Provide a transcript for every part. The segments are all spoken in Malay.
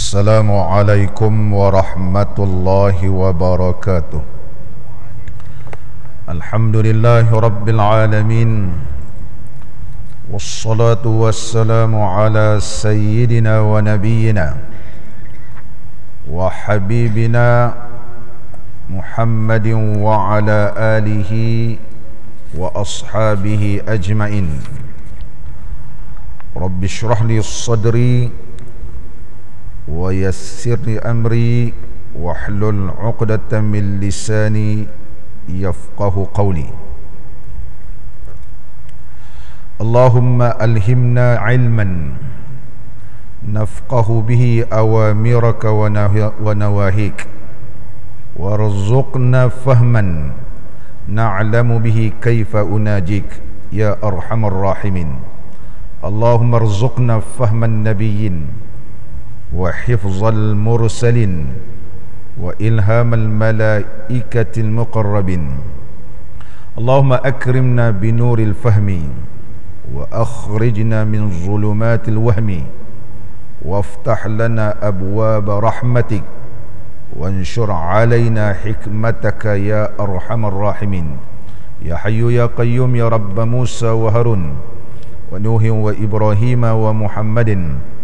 Assalamualaikum warahmatullahi wabarakatuh. Alhamdulillahi rabbil alamin. Wassalatu wassalamu ala sayyidina wa nabiyyina wa habibina Muhammadin wa ala alihi wa ashabihi ajma'in. Rabbi shrah li sadri wa yassir li amri wahlul 'uqdatam min lisani yafqahu qawli. Allahumma alhimna ilman nafqahu bihi awamiraka wa nawahik, warzuqna fahman na'lamu bihi kaifa unajik ya arhamar rahimin. Allahumma arzuqna fahman nabiyyin wa hifzal mursalin wa ilhamal malaikatil muqarrabin. Allahumma akrimna binuril fahmi wa akhrijna min zulumatil wahmi waftah lana abwaba rahmatik wanshur alaina hikmataka ya arhamar rahimin. Ya hayyu ya qayyum ya rabba Musa wa Harun wa Nuhi wa Ibrahim wa Muhammadin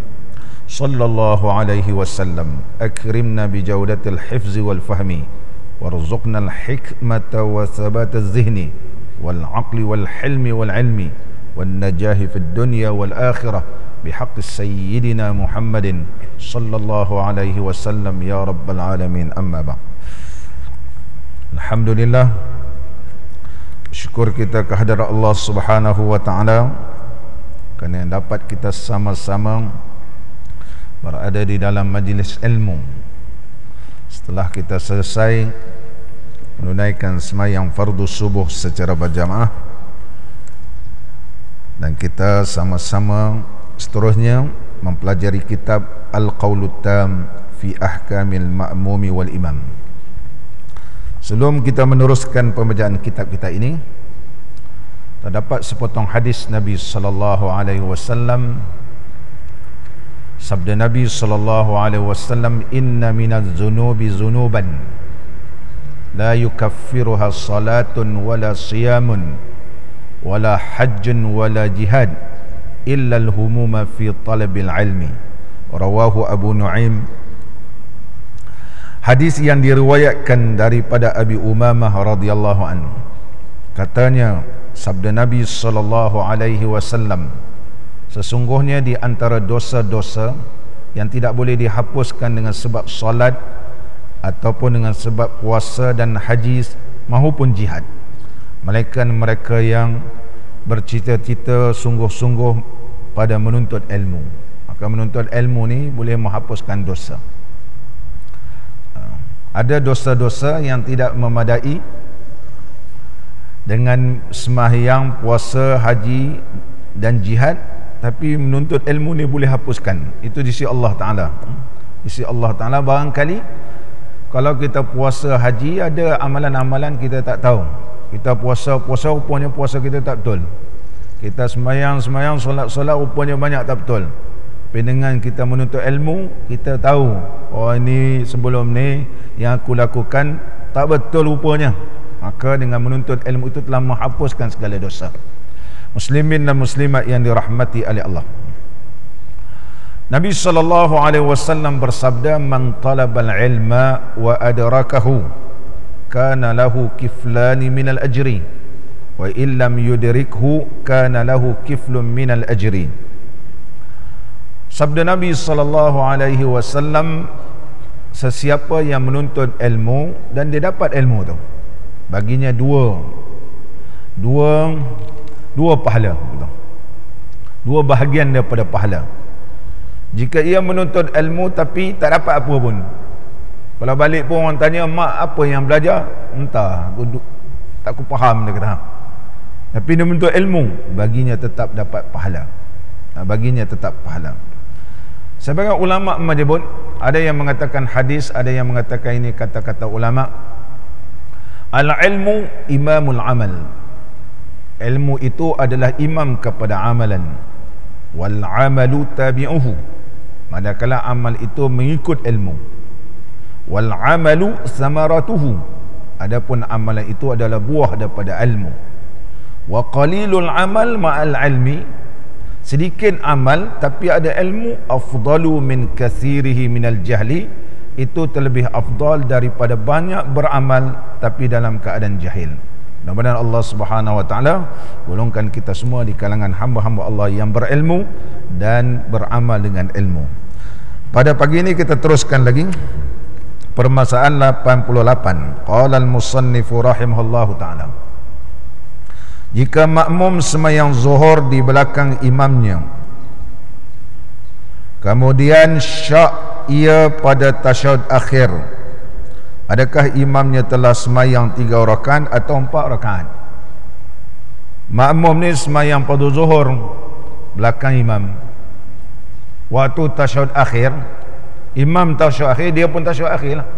sallallahu alaihi wasallam. Akrimna bijawdatil hifzi wal fahmi warzuqna al hikmata wa thabata az-zihni wal aqli wal hilmi wal ilmi wan najahi fid dunya wal akhirah bihaqqi sayyidina Muhammadin sallallahu alaihi wasallam ya rabbal alamin. Amma ba'd. Alhamdulillah, syukur kita kehadirat Allah Subhanahu wa taala kerana dapat kita sama-sama berada di dalam majlis ilmu setelah kita selesai menunaikan sembahyang fardu subuh secara berjamaah, dan kita sama-sama seterusnya mempelajari kitab Al-Qawlut Tam fi Ahkamil Ma'mumi wal Imam. Sebelum kita meneruskan pembacaan kitab kita ini, terdapat sepotong hadis Nabi sallallahu alaihi wasallam. Sabda Nabi sallallahu alaihi wasallam, inna minaz zunubi zunuban la yukaffiruha salatun wala siyamun wala hajjun wala jihad illa al-humuma fi talabil ilmi. Rawahu Abu Nu'aim. Hadis yang diriwayatkan daripada Abi Umamah radhiyallahu anhu. Katanya, sabda Nabi sallallahu alaihi wasallam, sesungguhnya di antara dosa-dosa yang tidak boleh dihapuskan dengan sebab solat ataupun dengan sebab puasa dan haji maupun jihad, melainkan mereka yang bercita-cita sungguh-sungguh pada menuntut ilmu. Maka menuntut ilmu ni boleh menghapuskan dosa. Ada dosa-dosa yang tidak memadai dengan sembahyang, puasa, haji dan jihad, tapi menuntut ilmu ni boleh hapuskan. Itu di sisi Allah Ta'ala. Di sisi Allah Ta'ala, barangkali kalau kita puasa haji, ada amalan-amalan kita tak tahu. Kita puasa rupanya puasa kita tak betul. Kita sembahyang, solat rupanya banyak tak betul. Tapi dengan kita menuntut ilmu, kita tahu, oh ini sebelum ni yang aku lakukan tak betul rupanya. Maka dengan menuntut ilmu itu telah menghapuskan segala dosa. Muslimin dan muslimat yang dirahmati oleh Allah, Nabi sallallahu alaihi wasallam bersabda, man talabal ilma wa adrakahu kana lahu kiflani minal ajri wa illam yudrikhu kana lahu kiflun minal ajri. Sabda Nabi sallallahu alaihi wasallam, sesiapa yang menuntut ilmu dan dia dapat ilmu tu, baginya dua pahala, dua bahagian daripada pahala. Jika ia menuntut ilmu tapi tak dapat apa pun, kalau balik pun orang tanya, mak apa yang belajar? Entah, tak aku faham, dia kata. Tapi dia menuntut ilmu, baginya tetap dapat pahala. Baginya tetap pahala. Sebagai ulama menyebut, ada yang mengatakan hadis, ada yang mengatakan ini kata-kata ulama. Al-ilmu imamul amal. Ilmu itu adalah imam kepada amalan. Wal amalu tabi'uhu. Manakala amal itu mengikut ilmu. Wal amalu samaratuhu, adapun amalan itu adalah buah daripada ilmu. Wa qalilul amal ma'al ilmi, sedikit amal tapi ada ilmu, afdalu min kathirihi minal jahli, itu terlebih afdal daripada banyak beramal tapi dalam keadaan jahil. Mudah-mudahan Allah Subhanahu wa taala golongkan kita semua di kalangan hamba-hamba Allah yang berilmu dan beramal dengan ilmu. Pada pagi ini kita teruskan lagi permasalahan 88. Qala al-musannifu rahimahullahu taala, jika makmum sembahyang zuhur di belakang imamnya, kemudian syak ia pada tasyahud akhir, adakah imamnya telah sembahyang 3 rakaat atau 4 rakaat? Makmum ni sembahyang pada zuhur belakang imam, waktu tasyahud akhir, imam tasyahud akhir, dia pun tasyahud akhir lah.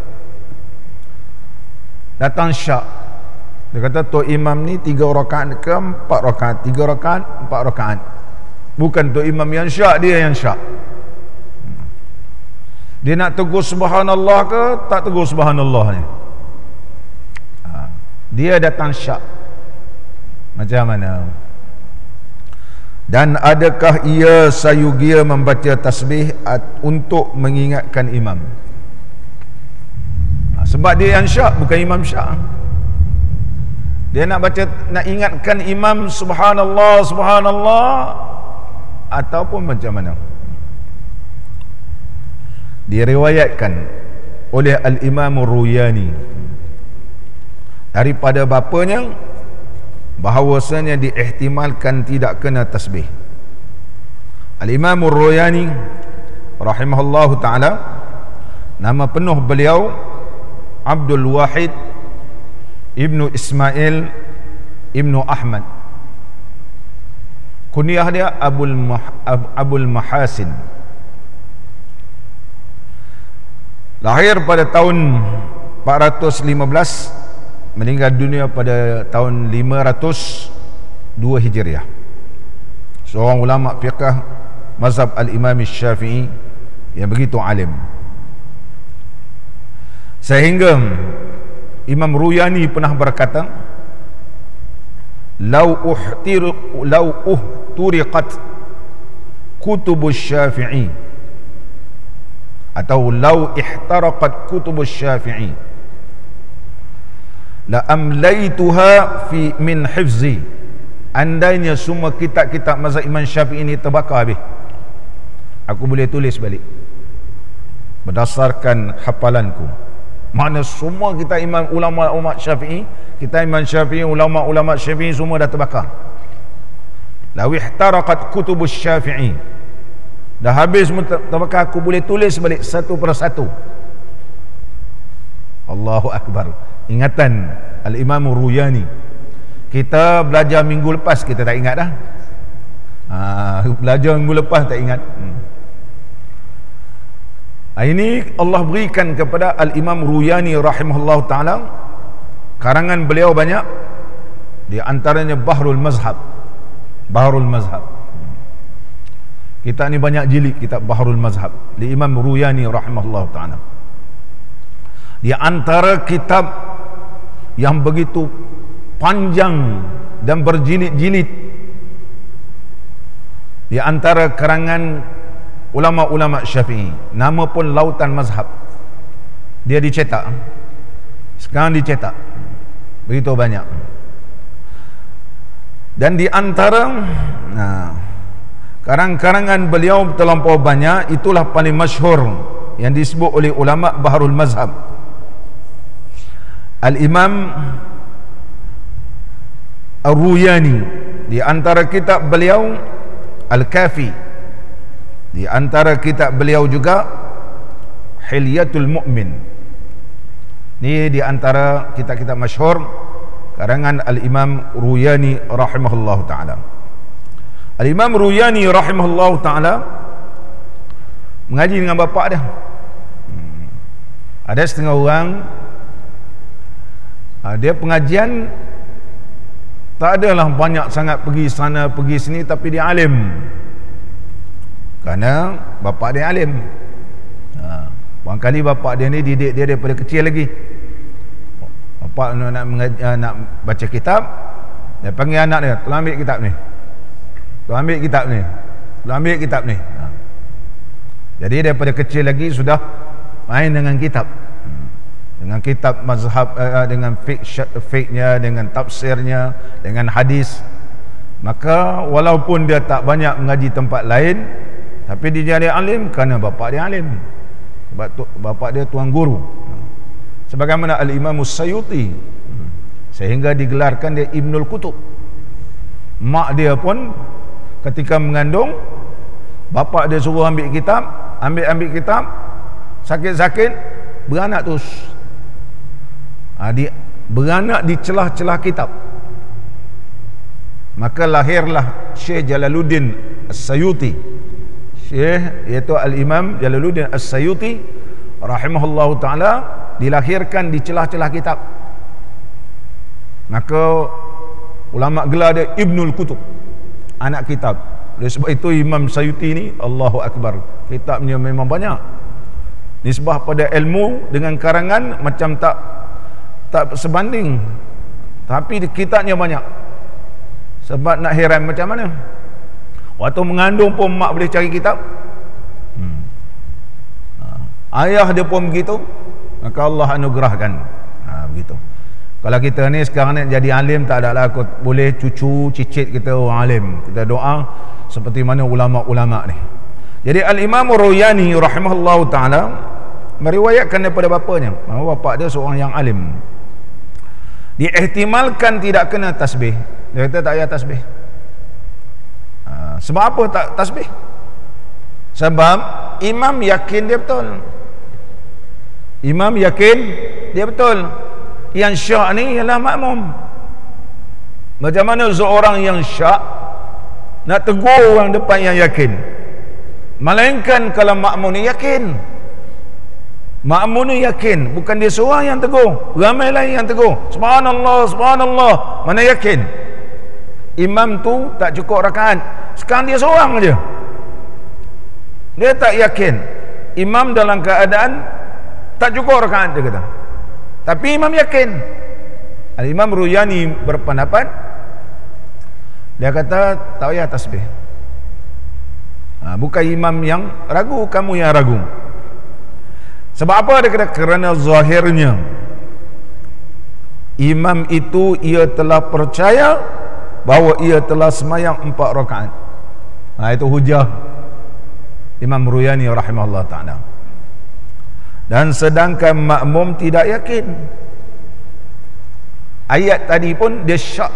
Datang syak, dia kata tu imam ni 3 rakaat ke 4 rakaat, 3 rakaat 4 rakaat. Bukan tu imam yang syak, dia yang syak. Dia nak tegur subhanallah ke tak tegur subhanallah ni, dia datang syak. Macam mana? Dan adakah ia sayugia membaca tasbih untuk mengingatkan imam? Sebab dia yang syak, bukan imam syak. Dia nak baca, nak ingatkan imam subhanallah subhanallah, ataupun macam mana? Diriwayatkan oleh Al-Imam Ruyani daripada bapanya bahawasanya diihtimalkan tidak kena tasbih. Al-Imam Ruyani rahimahullahu ta'ala, nama penuh beliau Abdul Wahid Ibnu Ismail Ibnu Ahmad, kunyah dia Abul Mahasin. Lahir pada tahun 415, meninggal dunia pada tahun 502 Hijriah. Seorang ulama fiqh mazhab al-Imam Syafi'i yang begitu alim, sehingga Imam Ruyani pernah berkata, lau uhturiqat kutubus Syafi'i, atau lau ihtaraqat kutubus Syafi'i la amlaituha fi min hifzi, andainya semua kitab-kitab mazhab Imam Syafi'i ini terbakar habis, aku boleh tulis balik berdasarkan hafalanku. Mana semua kita imam ulama Syafi'i, kita Imam Syafi'i, ulama Syafi'i semua dah terbakar. La ihtaraqat kutubus Syafi'i, dah habis terbakar, aku boleh tulis balik satu persatu. Allahu Akbar. Ingatan Al-Imam Ruyani. Kita belajar minggu lepas, kita tak ingat dah. Belajar minggu lepas tak ingat. Ini Allah berikan kepada Al-Imam Ruyani rahimahullah ta'ala, karangan beliau banyak, di antaranya Bahrul Mazhab. Bahrul Mazhab, kitab ni banyak jilid, kitab Bahrul Mazhab di Imam Ruyani rahimahullah ta'ala. Di antara kitab yang begitu panjang dan berjilid-jilid, di antara karangan ulama-ulama Syafi'i, nama pun Lautan Mazhab. Dia dicetak, sekarang dicetak begitu banyak. Dan di antara karang-karangan beliau terlampau banyak, itulah paling masyhur yang disebut oleh ulama Bahrul Mazhab. Al-Imam Ar-Ruyani, di antara kitab beliau Al-Kafi, di antara kitab beliau juga Hilyatul Mu'min. Ini di antara kitab-kitab masyhur karangan Al-Imam Ruyani rahimahullah ta'ala. Al-Imam Ruyani rahimahullah ta'ala mengaji dengan bapa dia. Ada setengah orang, dia pengajian tak adalah banyak sangat pergi sana pergi sini, tapi dia alim. Kerana bapak dia alim. Barangkali bapak dia ni didik dia daripada kecil lagi. Bapak nak baca kitab, dia panggil anak dia, tolong ambil kitab ni, tolong ambil kitab ni, tolong ambil kitab ni. Jadi daripada kecil lagi sudah main dengan kitab, dengan kitab mazhab, dengan fiqhnya, dengan tafsirnya, dengan hadis. Maka walaupun dia tak banyak mengaji tempat lain, tapi dia jadi alim kerana bapak dia alim, sebab bapak dia tuan guru. Sebagaimana Al-Imam As-Sayuti, sehingga digelarkan dia Ibnul Kutub. Mak dia pun ketika mengandung, bapak dia suruh ambil kitab, ambil kitab, sakit-sakit beranak terus. Dia beranak di celah-celah kitab. Maka lahirlah Syekh Jalaluddin As-Sayuti. Syekh iaitu Al-Imam Jalaluddin As-Sayuti rahimahullahu ta'ala, dilahirkan di celah-celah kitab. Maka ulama gelar dia Ibnul Kutub, anak kitab. Oleh sebab itu Imam Sayuti ni, Allahu Akbar, kitabnya memang banyak. Nisbah pada ilmu dengan karangan macam tak sebanding, tapi kitabnya banyak. Sebab nak heran macam mana, waktu mengandung pun mak boleh cari kitab. Ayah dia pun begitu, maka Allah anugerahkan. Begitu. Kalau kita ni sekarang ni jadi alim, tak adalah boleh cucu cicit kita orang alim. Kita doa seperti mana ulama-ulama ni. Jadi Al-Imam Ruyani rahimahullahu ta'ala meriwayatkan daripada bapanya, bahawa bapak dia seorang yang alim. Diihtimalkan tidak kena tasbih. Dia kata tak payah tasbih. Sebab apa tak tasbih? Sebab imam yakin dia betul. Imam yakin dia betul. Yang syak ni ialah makmum. Macam mana seorang yang syak nak tegur orang depan yang yakin? Melainkan kalau makmum ni yakin. Makmum ni yakin, bukan dia seorang yang tegur, ramai lain yang tegur. Subhanallah, subhanallah. Mana yakin? Imam tu tak cukup rakaat, sekarang dia seorang aja. Dia tak yakin. Imam dalam keadaan tak cukup rakaat, dia kata. Tapi imam yakin. Al-Imam Ruyani berpendapat, dia kata tak payah tasbih. Bukan imam yang ragu, kamu yang ragu. Sebab apa dia kata? Kerana zahirnya imam itu ia telah percaya bahawa ia telah semayang 4 rakaat. Itu hujah Imam Ruyani rahimahullah ta'ala. Dan sedangkan makmum tidak yakin. Ayat tadi pun dia syak.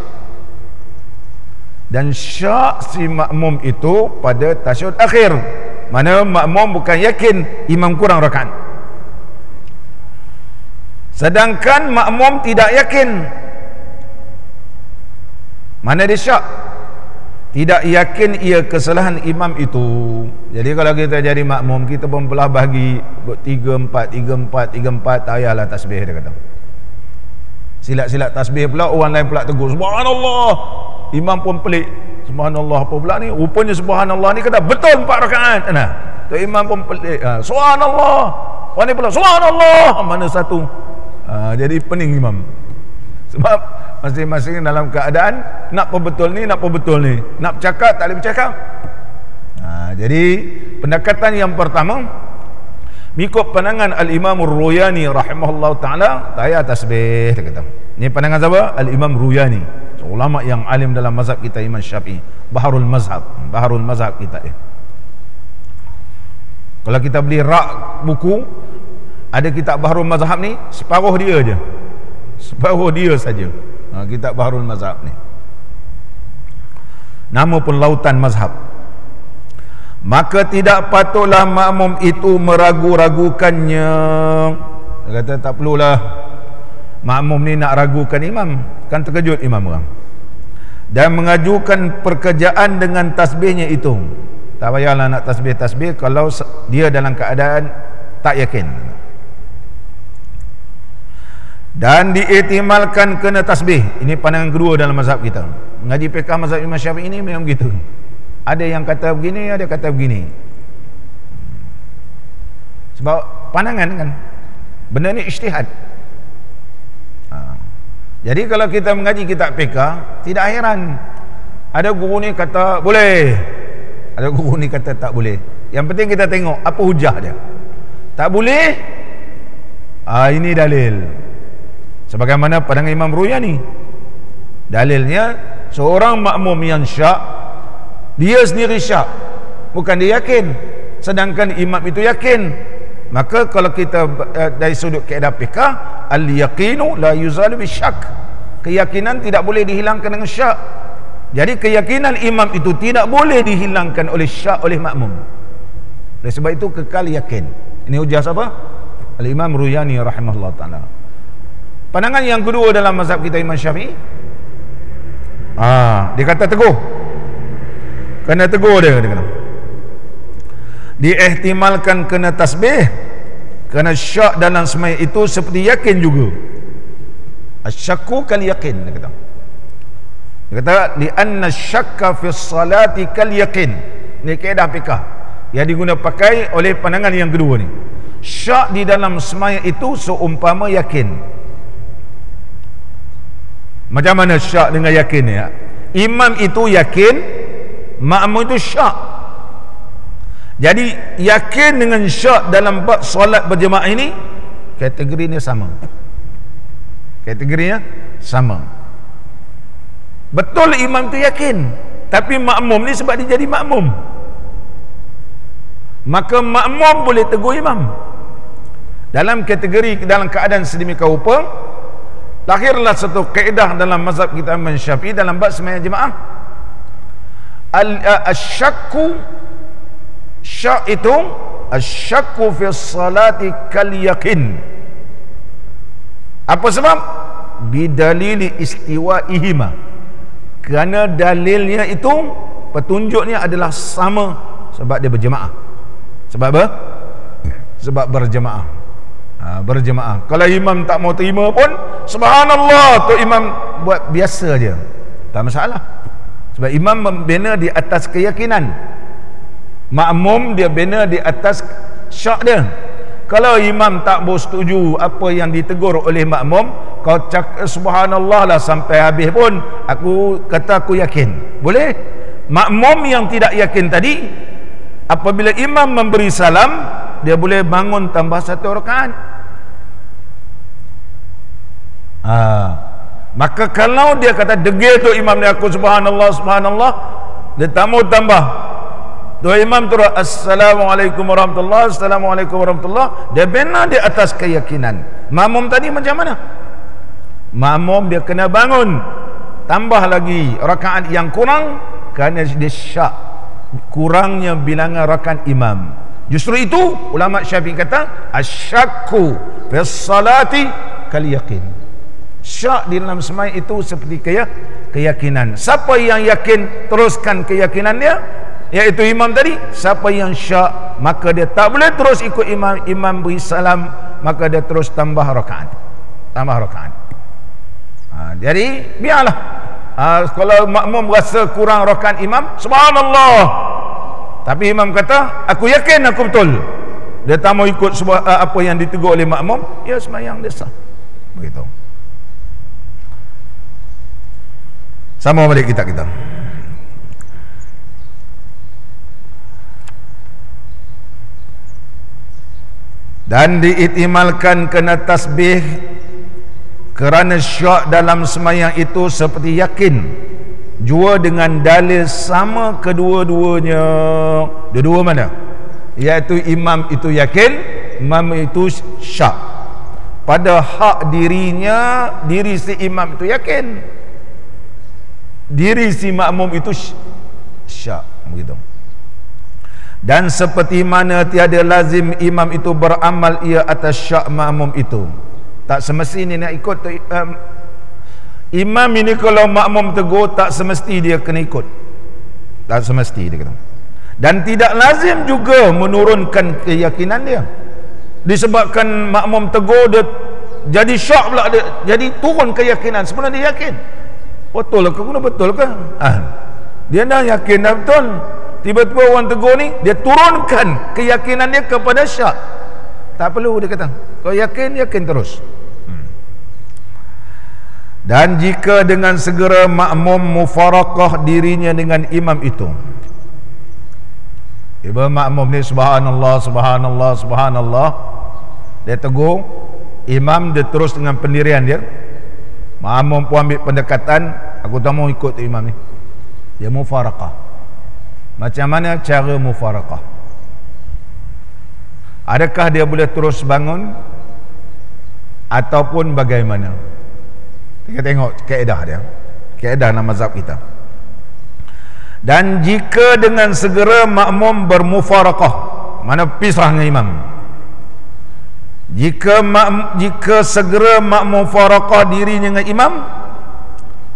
Dan syak si makmum itu pada tasyahud akhir, mana makmum bukan yakin imam kurang rakaat. Sedangkan makmum tidak yakin, mana dia syak, tidak yakin ia kesalahan imam itu. Jadi kalau kita jadi makmum, kita pun belah bahagi 3-4, 3-4, 3-4, tak payahlah tasbih, dia kata. Silat-silat tasbih pula, orang lain pula tegur subhanallah, imam pun pelik, subhanallah apa pula ni, rupanya subhanallah ni kata betul 4 rakaat. Tu imam pun pelik, subhanallah, orang ni pula subhanallah, mana satu? Jadi pening imam. Sebab masing-masing dalam keadaan nak apa betul ni, nak apa betul ni, nak bercakap tak boleh bercakap. Jadi pendekatan yang pertama, mengikut pandangan Al-Imam Ruyani rahimahullah ta'ala, tak payah tasbih, dia kata. Ini pandangan siapa? Al-Imam Ruyani, ulama yang alim dalam mazhab kita Imam Syafi'i, Baharul Mazhab kita. Kalau kita beli rak buku, ada kitab Baharul Mazhab ni, separuh dia je, separuh dia saja. Kitab Baharul Mazhab ni, nama pun Lautan Mazhab. Maka tidak patutlah makmum itu meragu-ragukannya. Dia kata tak perlulah makmum ni nak ragukan imam, kan terkejut imam orang, dan mengajukan pekerjaan dengan tasbihnya itu. Tak payahlah nak tasbih-tasbih kalau dia dalam keadaan tak yakin. Dan diihtimalkan kena tasbih. Ini pandangan kedua dalam mazhab kita. Mengaji fiqh mazhab Imam Syafi'i ini memang begitu. Ada yang kata begini, ada kata begini. Sebab pandangan kan, benda ni ijtihad. Jadi kalau kita mengaji kitab fiqh, tidak heran ada guru ni kata boleh, ada guru ni kata tak boleh. Yang penting kita tengok apa hujah dia. Tak boleh, ini dalil. Sebagaimana pandangan Imam Ruyani, dalilnya seorang makmum yang syak, dia sendiri syak, bukan dia yakin, sedangkan imam itu yakin. Maka kalau kita dari sudut kaedah fiqh, al-yaqinu la yuzalu bisyak, keyakinan tidak boleh dihilangkan dengan syak. Jadi keyakinan imam itu tidak boleh dihilangkan oleh syak oleh makmum. Oleh sebab itu kekal yakin. Ini hujah siapa? Al-Imam Ruyani rahimahullah ta'ala. Pandangan yang kedua dalam mazhab kita Imam Syafi'i, dia kata teguh, kena teguh dia kata. Diihtimalkan kena tasbih, kerana syak dalam sembahyang itu seperti yakin juga. Asyakku kal yakin, dia kata. Dia kata li'anna syakka fi salati kal yakin. Ini kaedah fiqh yang diguna pakai oleh pandangan yang kedua ni. Syak di dalam sembahyang itu seumpama yakin. Macam mana syak dengan yakin ya? Imam itu yakin, makmum itu syak. Jadi yakin dengan syak dalam bab solat berjemaah ini kategorinya sama. Kategorinya sama. Betul imam itu yakin, tapi makmum ni sebab dia jadi makmum, maka makmum boleh tegur imam. Dalam kategori, dalam keadaan sedemikian rupa, lahirlah satu kaedah dalam mazhab kita Imam Syafi'i dalam bab sembahyang jemaah. Asyakku, syak itu asyakku fi salati kal yakin. Apa sebab? Bidalili istiwaihima, kerana dalilnya itu, petunjuknya adalah sama, sebab dia berjemaah. Sebab apa? Sebab berjemaah. Berjemaah. Kalau imam tak mau terima pun, subhanallah, tu imam buat biasa je, tak masalah. Sebab imam membina di atas keyakinan, makmum dia bina di atas syak dia. Kalau imam tak bersetuju apa yang ditegur oleh makmum, kau cakap subhanallah lah sampai habis pun, aku kata aku yakin, boleh. Makmum yang tidak yakin tadi, apabila imam memberi salam, dia boleh bangun tambah satu rakaat. Maka kalau dia kata degil tu imam dia, aku subhanallah subhanallah, dia tak mau tambah, tu imam terus assalamualaikum warahmatullahi, assalamualaikum warahmatullahi, dia bina di atas keyakinan. Makmum tadi macam mana? Makmum dia kena bangun tambah lagi rakaat yang kurang, kerana dia syak kurangnya bilangan rakaat imam. Justru itu ulama Syafi'i kata asyakku fi salati kal yakin. Syak di dalam sembahyang itu seperti keyakinan. Siapa yang yakin, teruskan keyakinan dia, iaitu imam tadi. Siapa yang syak, maka dia tak boleh terus ikut imam. Imam beri salam, maka dia terus tambah rakaat. Jadi biarlah. Kalau makmum rasa kurang rakaat imam, subhanallah, tapi imam kata aku yakin, aku betul, dia tak mau ikut apa yang ditegur oleh makmum, ya sembahyang dia sah. Begitu. Sama balik kita. Dan diiktimalkan kena tasbih, kerana syak dalam sembahyang itu seperti yakin jua dengan dalil sama kedua-duanya. Dua-dua mana? Iaitu imam itu yakin, imam itu syak. Pada hak dirinya, diri si imam itu yakin, diri si makmum itu syak. Begitu. Dan seperti mana tiada lazim imam itu beramal ia atas syak makmum itu. Tak semestinya nak ikut imam ini. Kalau makmum tegur, tak semesti dia kena ikut, tak semesti dia kata. Dan tidak lazim juga menurunkan keyakinan dia. Disebabkan makmum tegur, dia jadi syak pula, dia jadi turun keyakinan. Sebenarnya dia yakin, betul ke? Guna betul ke? Dia dah yakin dah betul, tiba-tiba orang tegur ni, dia turunkan keyakinan dia kepada syak. Tak perlu dia kata. Kau yakin, yakin terus. Dan jika dengan segera makmum mufaraqah dirinya dengan imam itu. Imam makmum ni subhanallah, subhanallah, subhanallah. Dia tegur, imam dia terus dengan pendirian dia. Makmum pun ambil pendekatan, aku tak mau ikut imam ni. Dia mufaraqah. Macam mana cara mufaraqah? Adakah dia boleh terus bangun ataupun bagaimana? Kita tengok kaedah dia, kaedah dalam mazhab kita. Dan jika dengan segera makmum bermufaraqah, mana pisah dengan imam. Jika segera makmum mufaraqah dirinya dengan imam,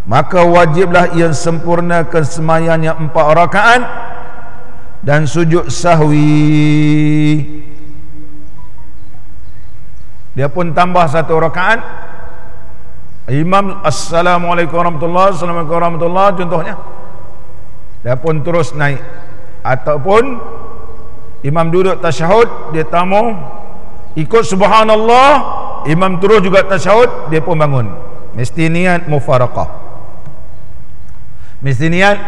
maka wajiblah ia sempurnakan sembahyangnya 4 rakaat dan sujud sahwi. Dia pun tambah 1 rakaat. Imam assalamualaikum warahmatullahi, assalamualaikum warahmatullahi contohnya, dia pun terus naik. Ataupun imam duduk tasyahud, dia tamu ikut subhanallah, imam terus juga tasyahud, dia pun bangun. Mesti niat mufaraqah. Mesti niat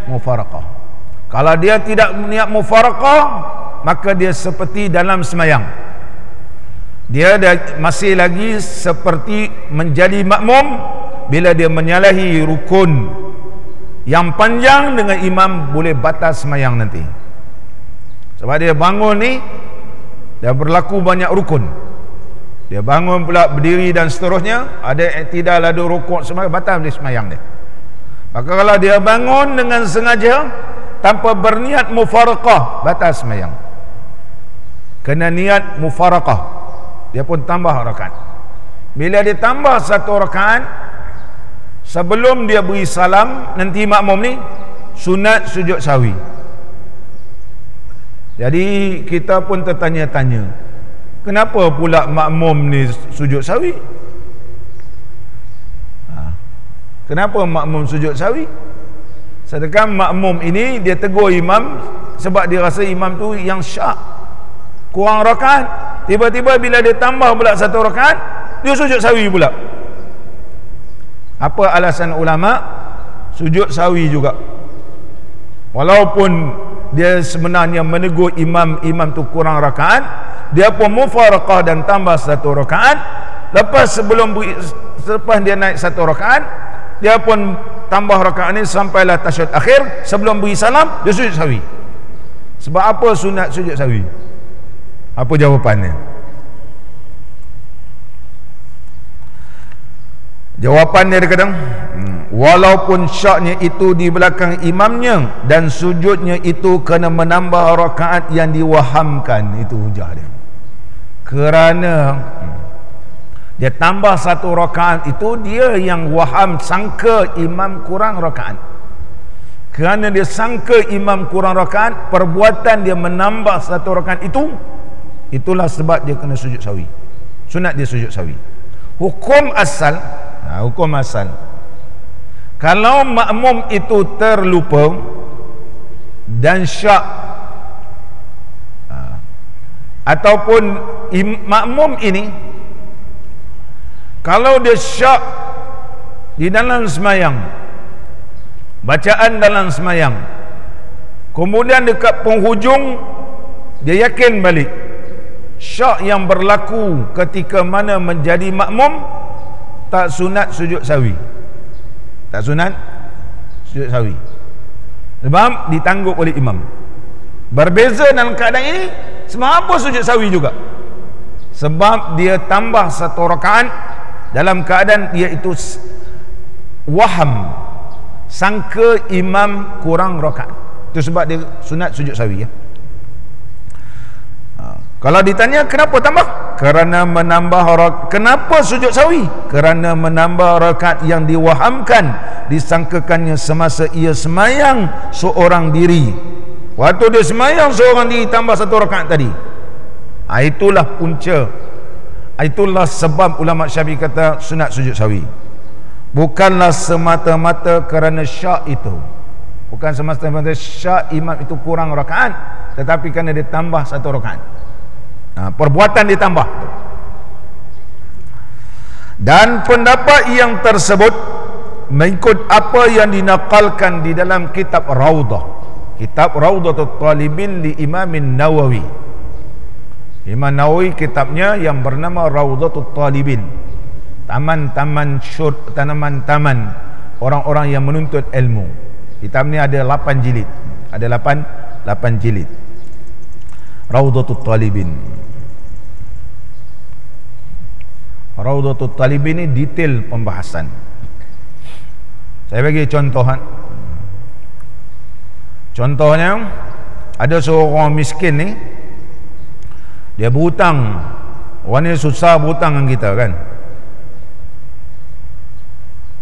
mufaraqah. Kalau dia tidak niat mufaraqah, maka dia seperti dalam semayang. Dia masih lagi seperti menjadi makmum bila dia menyalahi rukun yang panjang dengan imam, boleh batal semayang nanti. Sebab dia bangun ni, dia berlaku banyak rukun. Dia bangun pula berdiri dan seterusnya, ada i'tidal, ada rukun, semua batal dia semayang dia. Maka kalau dia bangun dengan sengaja tanpa berniat mufaraqah, batal semayang. Kena niat mufaraqah. Dia pun tambah rakaat. Bila dia tambah 1 rakaat, sebelum dia beri salam, nanti makmum ni sunat sujud sahwi. Jadi kita pun tertanya-tanya, kenapa pula makmum ni sujud sahwi? Kenapa makmum sujud sahwi? Sedangkan makmum ini dia tegur imam sebab dia rasa imam tu yang syak, kurang rakaat. Tiba-tiba bila dia tambah pula 1 rakaat, dia sujud sahwi pula. Apa alasan ulama? Sujud sahwi juga. Walaupun dia sebenarnya menegur imam tu kurang rakaat, dia pun mufaraqah dan tambah 1 rakaat. Lepas dia naik 1 rakaat, dia pun tambah rakaat ni sampailah tasyahud akhir. Sebelum beri salam, dia sujud sahwi. Sebab apa sunat sujud sahwi? Apa jawapannya? Jawapannya dia kata, walaupun syaknya itu di belakang imamnya dan sujudnya itu kena menambah rakaat yang diwahamkan. Itu hujah dia. Kerana dia tambah 1 rakaat itu, dia yang waham, sangka imam kurang rakaat. Kerana dia sangka imam kurang rakaat, perbuatan dia menambah 1 rakaat itu, itulah sebab dia kena sujud sahwi. Sunat dia sujud sahwi. Hukum asal, hukum asal, kalau makmum itu terlupa dan syak, ataupun makmum ini kalau dia syak di dalam semayang, bacaan dalam semayang, kemudian dekat penghujung dia yakin balik, syak yang berlaku ketika mana menjadi makmum, tak sunat sujud sahwi. Tak sunat sujud sahwi, sebab ditangguh oleh imam. Berbeza dalam keadaan ini, sebab apa sujud sahwi juga? Sebab dia tambah 1 rakaat dalam keadaan dia itu waham, sangka imam kurang rakaat. Itu sebab dia sunat sujud sahwi, ya. Kalau ditanya kenapa tambah? Kerana menambah rakaat. Kenapa sujud sahwi? Kerana menambah rakaat yang diwahamkan, disangkakannya semasa ia semayang seorang diri. Waktu dia semayang seorang diri tambah 1 rakaat tadi. Itulah punca, itulah sebab ulama Syafi'i kata sunat sujud sahwi. Bukanlah semata-mata kerana syak itu, bukan semata-mata syak imam itu kurang rakaat, tetapi kerana dia tambah 1 rakaat. Perbuatan ditambah. Dan pendapat yang tersebut mengikut apa yang dinakalkan di dalam kitab Raudah. Kitab Raudatul Talibin li Imam Nawawi. Imam Nawawi kitabnya yang bernama Raudatul Talibin. Taman-taman tanaman-taman orang-orang yang menuntut ilmu. Kitab ni ada 8 jilid. Ada 8 jilid. Raudatul Talibin. Raudatul Talibin ni detail pembahasan. Saya bagi contoh. Contohnya, ada seorang miskin ni, dia berhutang. Orang ni susah berhutang dengan kita kan.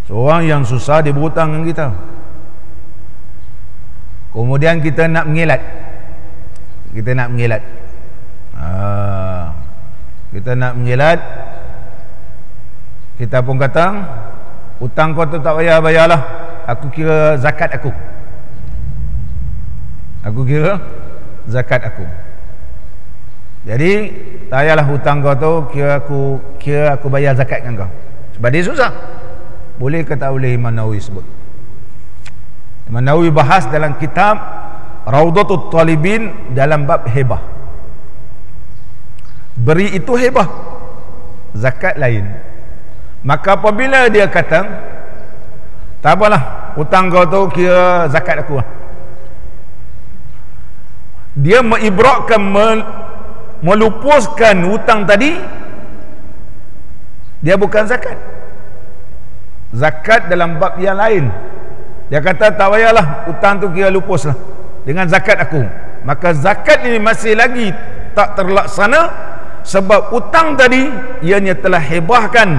Seorang yang susah dia berhutang dengan kita. Kemudian kita nak mengelat. Kita nak mengelat. Kita pun kata, hutang kau tu tak payah bayarlah. Aku kira zakat aku. Jadi tak payahlah hutang kau tu, kira aku bayar zakat dengan kau. Sebab dia susah. Boleh ke tak boleh? Imam Nawawi sebut. Imam Nawawi bahas dalam kitab Raudatul Talibin dalam bab hebah. Beri itu hebah, zakat lain. Maka apabila dia kata, tak apalah, hutang kau tu kira zakat aku, dia mengibrakkan, melupuskan hutang tadi, dia bukan zakat. Zakat dalam bab yang lain. Dia kata tak payahlah, hutang tu kira lupuslah dengan zakat aku. Maka zakat ini masih lagi tak terlaksana, sebab hutang tadi ianya telah hebahkan,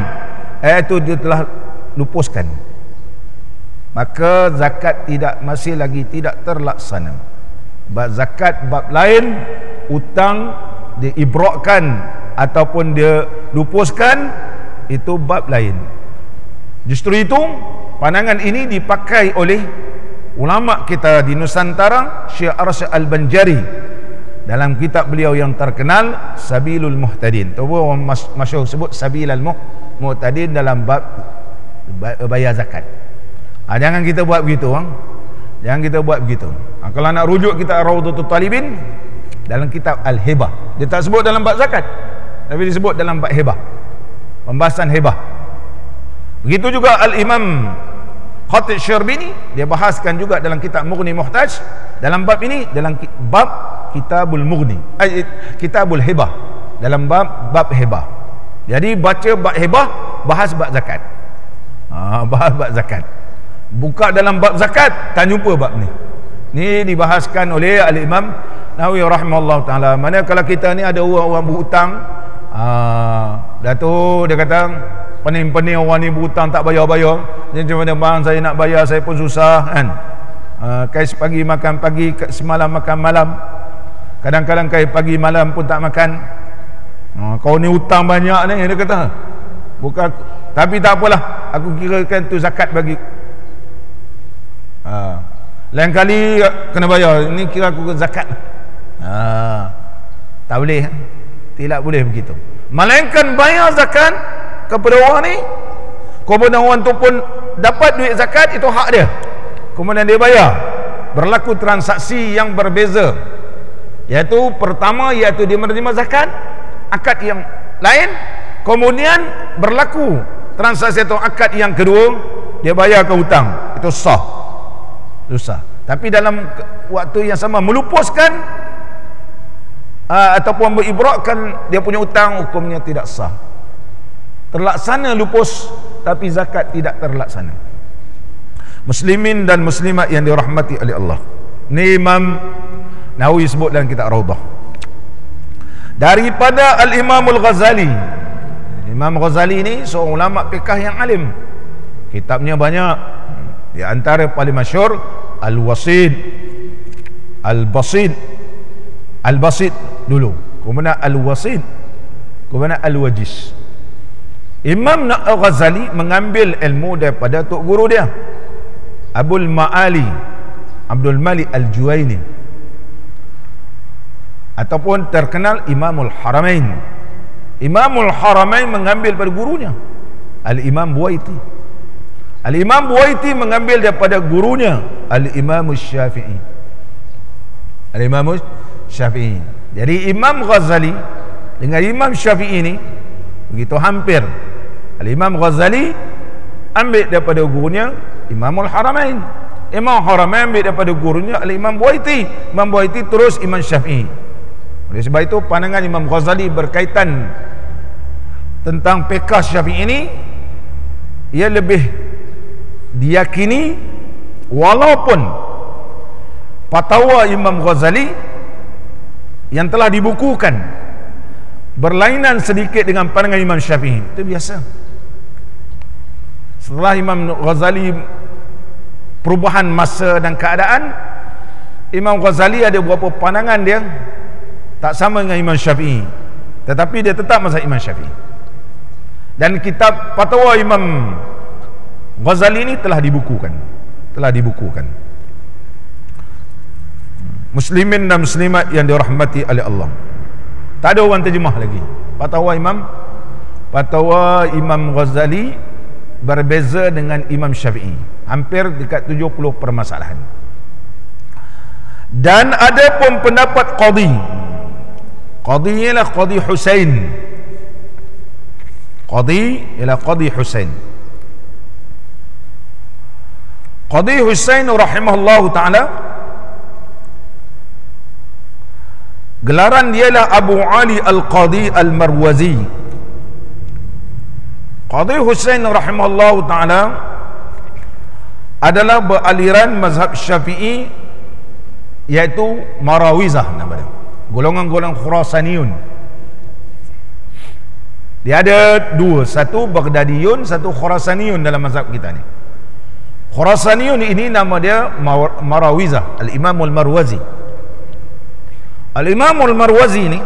iaitu dia telah lupuskan. Maka zakat masih lagi tidak terlaksana. Bab zakat bab lain, hutang diibrakkan ataupun dia lupuskan, itu bab lain. Justru itu pandangan ini dipakai oleh ulama kita di Nusantara, Syekh Arsyad Al-Banjari, dalam kitab beliau yang terkenal Sabilul Muhtadin. Tu orang masyhur sebut Sabilul Muhtadin dalam bab bayar zakat. Jangan kita buat begitu, jangan kita buat begitu. Kalau nak rujuk kita Raudatul Talibin dalam kitab Al-Hibah, dia tak sebut dalam bab zakat, tapi disebut dalam bab hebah, pembahasan hebah. Begitu juga Al-Imam Khatib Syarbini, dia bahaskan juga dalam kitab Mughni Muhtaj dalam bab ini, dalam bab Kitabul Mughni, Kitabul Hibah, dalam bab hebah. Jadi baca bab hebah, bahas bab zakat. Bahas bab zakat. Buka dalam bab zakat, tak jumpa bab ni. Ni dibahaskan oleh Al-Imam Nawawi rahimahullah taala. Mana kalau kita ni ada orang berhutang, dah tu dia kata, pening-pening orang ni berhutang tak bayar-bayar. Jadi macam mana bang, saya nak bayar, saya pun susah kan. Kais pagi makan pagi, semalam makan malam. Kadang-kadang kais pagi malam pun tak makan. Kau ni hutang banyak ni, dia kata. Bukan, tapi tak apalah, aku kirakan tu zakat bagi. Lain kali kena bayar, ini kira aku zakat. Tak boleh, tidak boleh begitu. Melainkan bayar zakat kepada orang ni, kemudian orang tu pun dapat duit zakat, itu hak dia, kemudian dia bayar. Berlaku transaksi yang berbeza, iaitu pertama, iaitu dia menerima zakat, akad yang lain. Kemudian berlaku transaksi atau akad yang kedua, dia bayar ke hutang, itu sah. Tapi dalam waktu yang sama melupuskan ataupun beribrakkan dia punya hutang, hukumnya tidak sah. Terlaksana lupus, tapi zakat tidak terlaksana. Muslimin dan muslimat yang dirahmati oleh Allah, ni Imam Nawawi sebut dalam kitab Raudah. Daripada Al-Imam Al-Ghazali. Imam Ghazali ni seorang ulama fiqh yang alim, kitabnya banyak. Di antara paling masyhur Al-Wasid, Al-Basid, Al-Basid dulu, kemudian Al-Wasid, kemudian Al-Wajiz. Imam Ghazali mengambil ilmu daripada tok guru dia, Abdul Malik Al-Juwaini. ataupun terkenal Imamul Haramain. Imamul Haramain mengambil pada gurunya Al-Imam Buaiti. Al-Imam Buaiti mengambil daripada gurunya Al-Imam Syafi'i. Al-Imam Syafi'i. Jadi Imam Ghazali dengan Imam Syafi'i ini begitu hampir. Al-Imam Ghazali ambil daripada gurunya Imamul Haramain. Imam Haramain ambil daripada gurunya Al-Imam Buaiti. Imam Buaiti terus Imam Syafi'i. Oleh sebab itu pandangan Imam Ghazali berkaitan tentang fiqh Syafi'i ini, ia lebih diyakini walaupun fatwa Imam Ghazali yang telah dibukukan berlainan sedikit dengan pandangan Imam Syafi'i. Itu biasa. Setelah Imam Ghazali perubahan masa dan keadaan, Imam Ghazali ada beberapa pandangan dia tak sama dengan Imam Syafi'i, tetapi dia tetap mazhab Imam Syafi'i. Dan kitab fatwa Imam Ghazali ini telah dibukukan. Muslimin dan muslimat yang dirahmati oleh Allah, tak ada orang terjemah lagi fatwa Imam Ghazali berbeza dengan Imam Syafi'i, hampir dekat 70 permasalahan. Dan ada pun pendapat qadhi ialah Qadhi Husain. Qadhi Husain rahimahullahu ta'ala, gelaran dialah Abu Ali Al-Qadhi Al-Marwazi. Qadhi Husain rahimahullahu ta'ala adalah beraliran mazhab Syafi'i, iaitu Marawizah nama dia, golongan-golongan Khurasaniyun. Dia ada dua, satu Baghdadiyun, satu Khurasaniyun dalam mazhab kita ni. Khurasaniyun ini nama dia Marawizah, Al-Imam Al-Marwazi. Al-Imam Al-Marwazi ni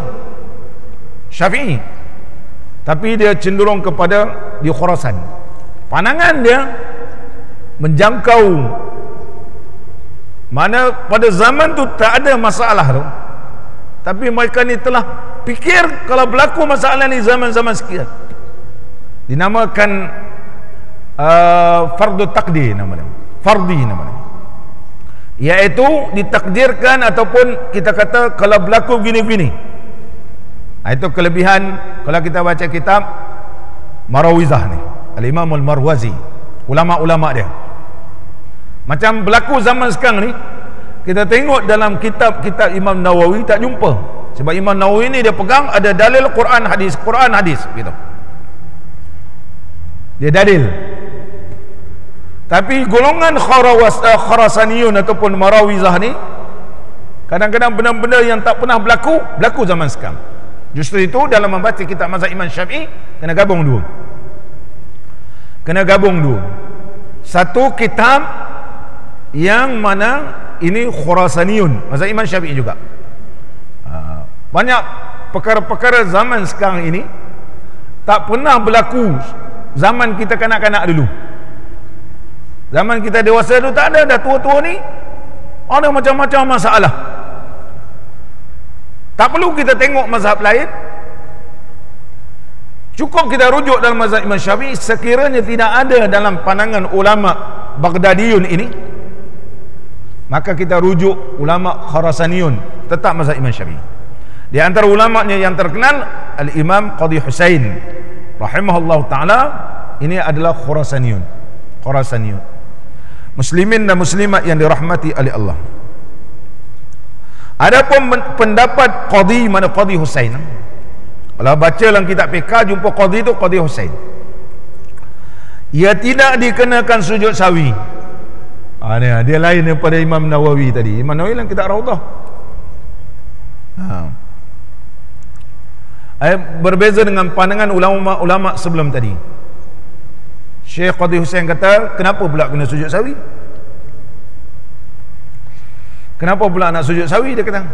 Syafi'i, tapi dia cenderung kepada di Khurasan. Pandangan dia menjangkau mana pada zaman tu tak ada masalah tu, tapi mereka ni telah fikir kalau berlaku masalah ni zaman-zaman sekian, dinamakan fardu takdir namanya, fardi namanya, iaitu ditakdirkan ataupun kita kata kalau berlaku gini-gini. Itu kelebihan kalau kita baca kitab Marawizah ni, Al-Imam Al-Marwazi, ulama-ulama dia. Macam berlaku zaman sekarang ni, kita tengok dalam kitab-kitab Imam Nawawi tak jumpa. Sebab Imam Nawawi ni dia pegang ada dalil Quran hadis gitu, dia dalil. Tapi golongan Khurasaniyun ataupun Marawizah ni kadang-kadang benda-benda yang tak pernah berlaku zaman sekarang. Justru itu dalam membaca kitab mazhab Imam Syafi'i kena gabung dua. Satu kitab yang mana ini Khurasaniyun, mazhab Imam Syafi'i juga. Banyak perkara-perkara zaman sekarang ini tak pernah berlaku zaman kita kanak-kanak dulu. Zaman kita dewasa dulu tak ada, dah tua-tua ni ada macam-macam masalah. Tak perlu kita tengok mazhab lain, cukup kita rujuk dalam mazhab Imam Syafi'i. Sekiranya tidak ada dalam pandangan ulama Baghdadiyun ini, maka kita rujuk ulama Khurasaniyun, tetap mazhab Imam Syafi'i. Di antara ulamanya yang terkenal Al-Imam Qadhi Husain rahimahullah ta'ala, ini adalah Khurasaniyun. Muslimin dan muslimat yang dirahmati oleh Allah. Adapun pendapat Qadhi, mana Qadhi Husain, kalau baca dalam kitab fiqh jumpa Qadhi itu Qadhi Husain, ia tidak dikenakan sujud sawi. Dia lain daripada Imam Nawawi tadi. Imam Nawawi dalam kitab Raudhah berbeza dengan pandangan ulama-ulama sebelum tadi. Syekh Qadhi Husain kata, kenapa pula kena sujud sawi? Kenapa pula nak sujud sawi? Dia kata,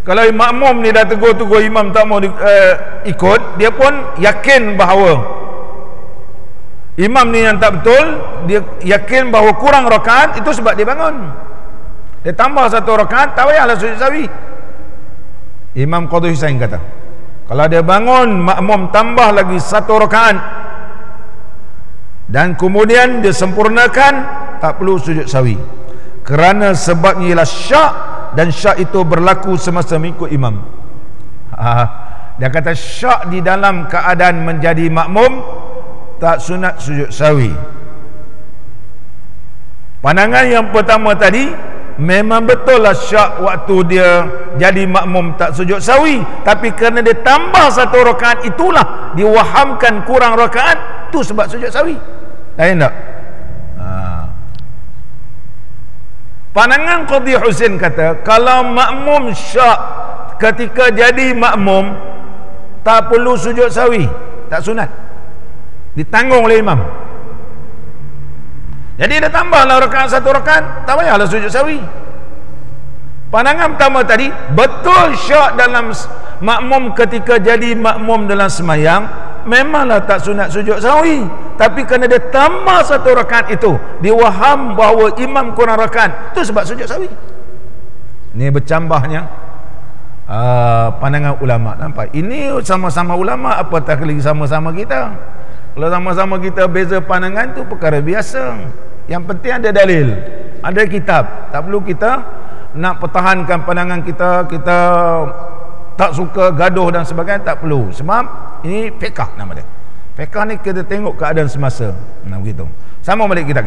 kalau makmum ni dah tegur-tegur imam tak mau ikut, dia pun yakin bahawa imam ni yang tak betul, dia yakin bahawa kurang rakaat, itu sebab dia bangun. Dia tambah satu rakaat, tak payahlah sujud sawi. Imam Qadhi Husain kata, kalau dia bangun, makmum tambah lagi 1 rakaat dan kemudian dia sempurnakan, tak perlu sujud sahwi, kerana sebabnya ialah syak, dan syak itu berlaku semasa mengikut imam. Dia kata syak di dalam keadaan menjadi makmum tak sunat sujud sahwi. Pandangan yang pertama tadi memang betul lah syak waktu dia jadi makmum tak sujud sahwi, tapi kerana dia tambah 1 rakaat itulah diwahamkan kurang rakaat, tu sebab sujud sahwi. Lain tak? Pandangan Qadhi Husain kata, kalau makmum syak ketika jadi makmum tak perlu sujud sahwi, tak sunat, ditanggung oleh imam. Jadi dia tambahlah 1 rakaat, tak payahlah sujud sahwi. Pandangan pertama tadi betul syak dalam makmum ketika jadi makmum dalam semayang memanglah tak sunat sujud sahwi, tapi kerana dia tambah 1 rakaat itu, dia waham bahawa imam kurang rakaat, tu sebab sujud sahwi. Ini bercambahnya pandangan ulama. Nampak? Ini sama-sama ulama, apatah lagi sama-sama kita. Kalau sama-sama kita beza pandangan tu perkara biasa. Yang penting ada dalil, ada kitab. Tak perlu kita nak pertahankan pandangan kita, kita tak suka gaduh dan sebagainya, tak perlu. Sebab ini fiqh nama dia. Fiqh ni kita tengok keadaan semasa. Nah begitu. Sama balik kita.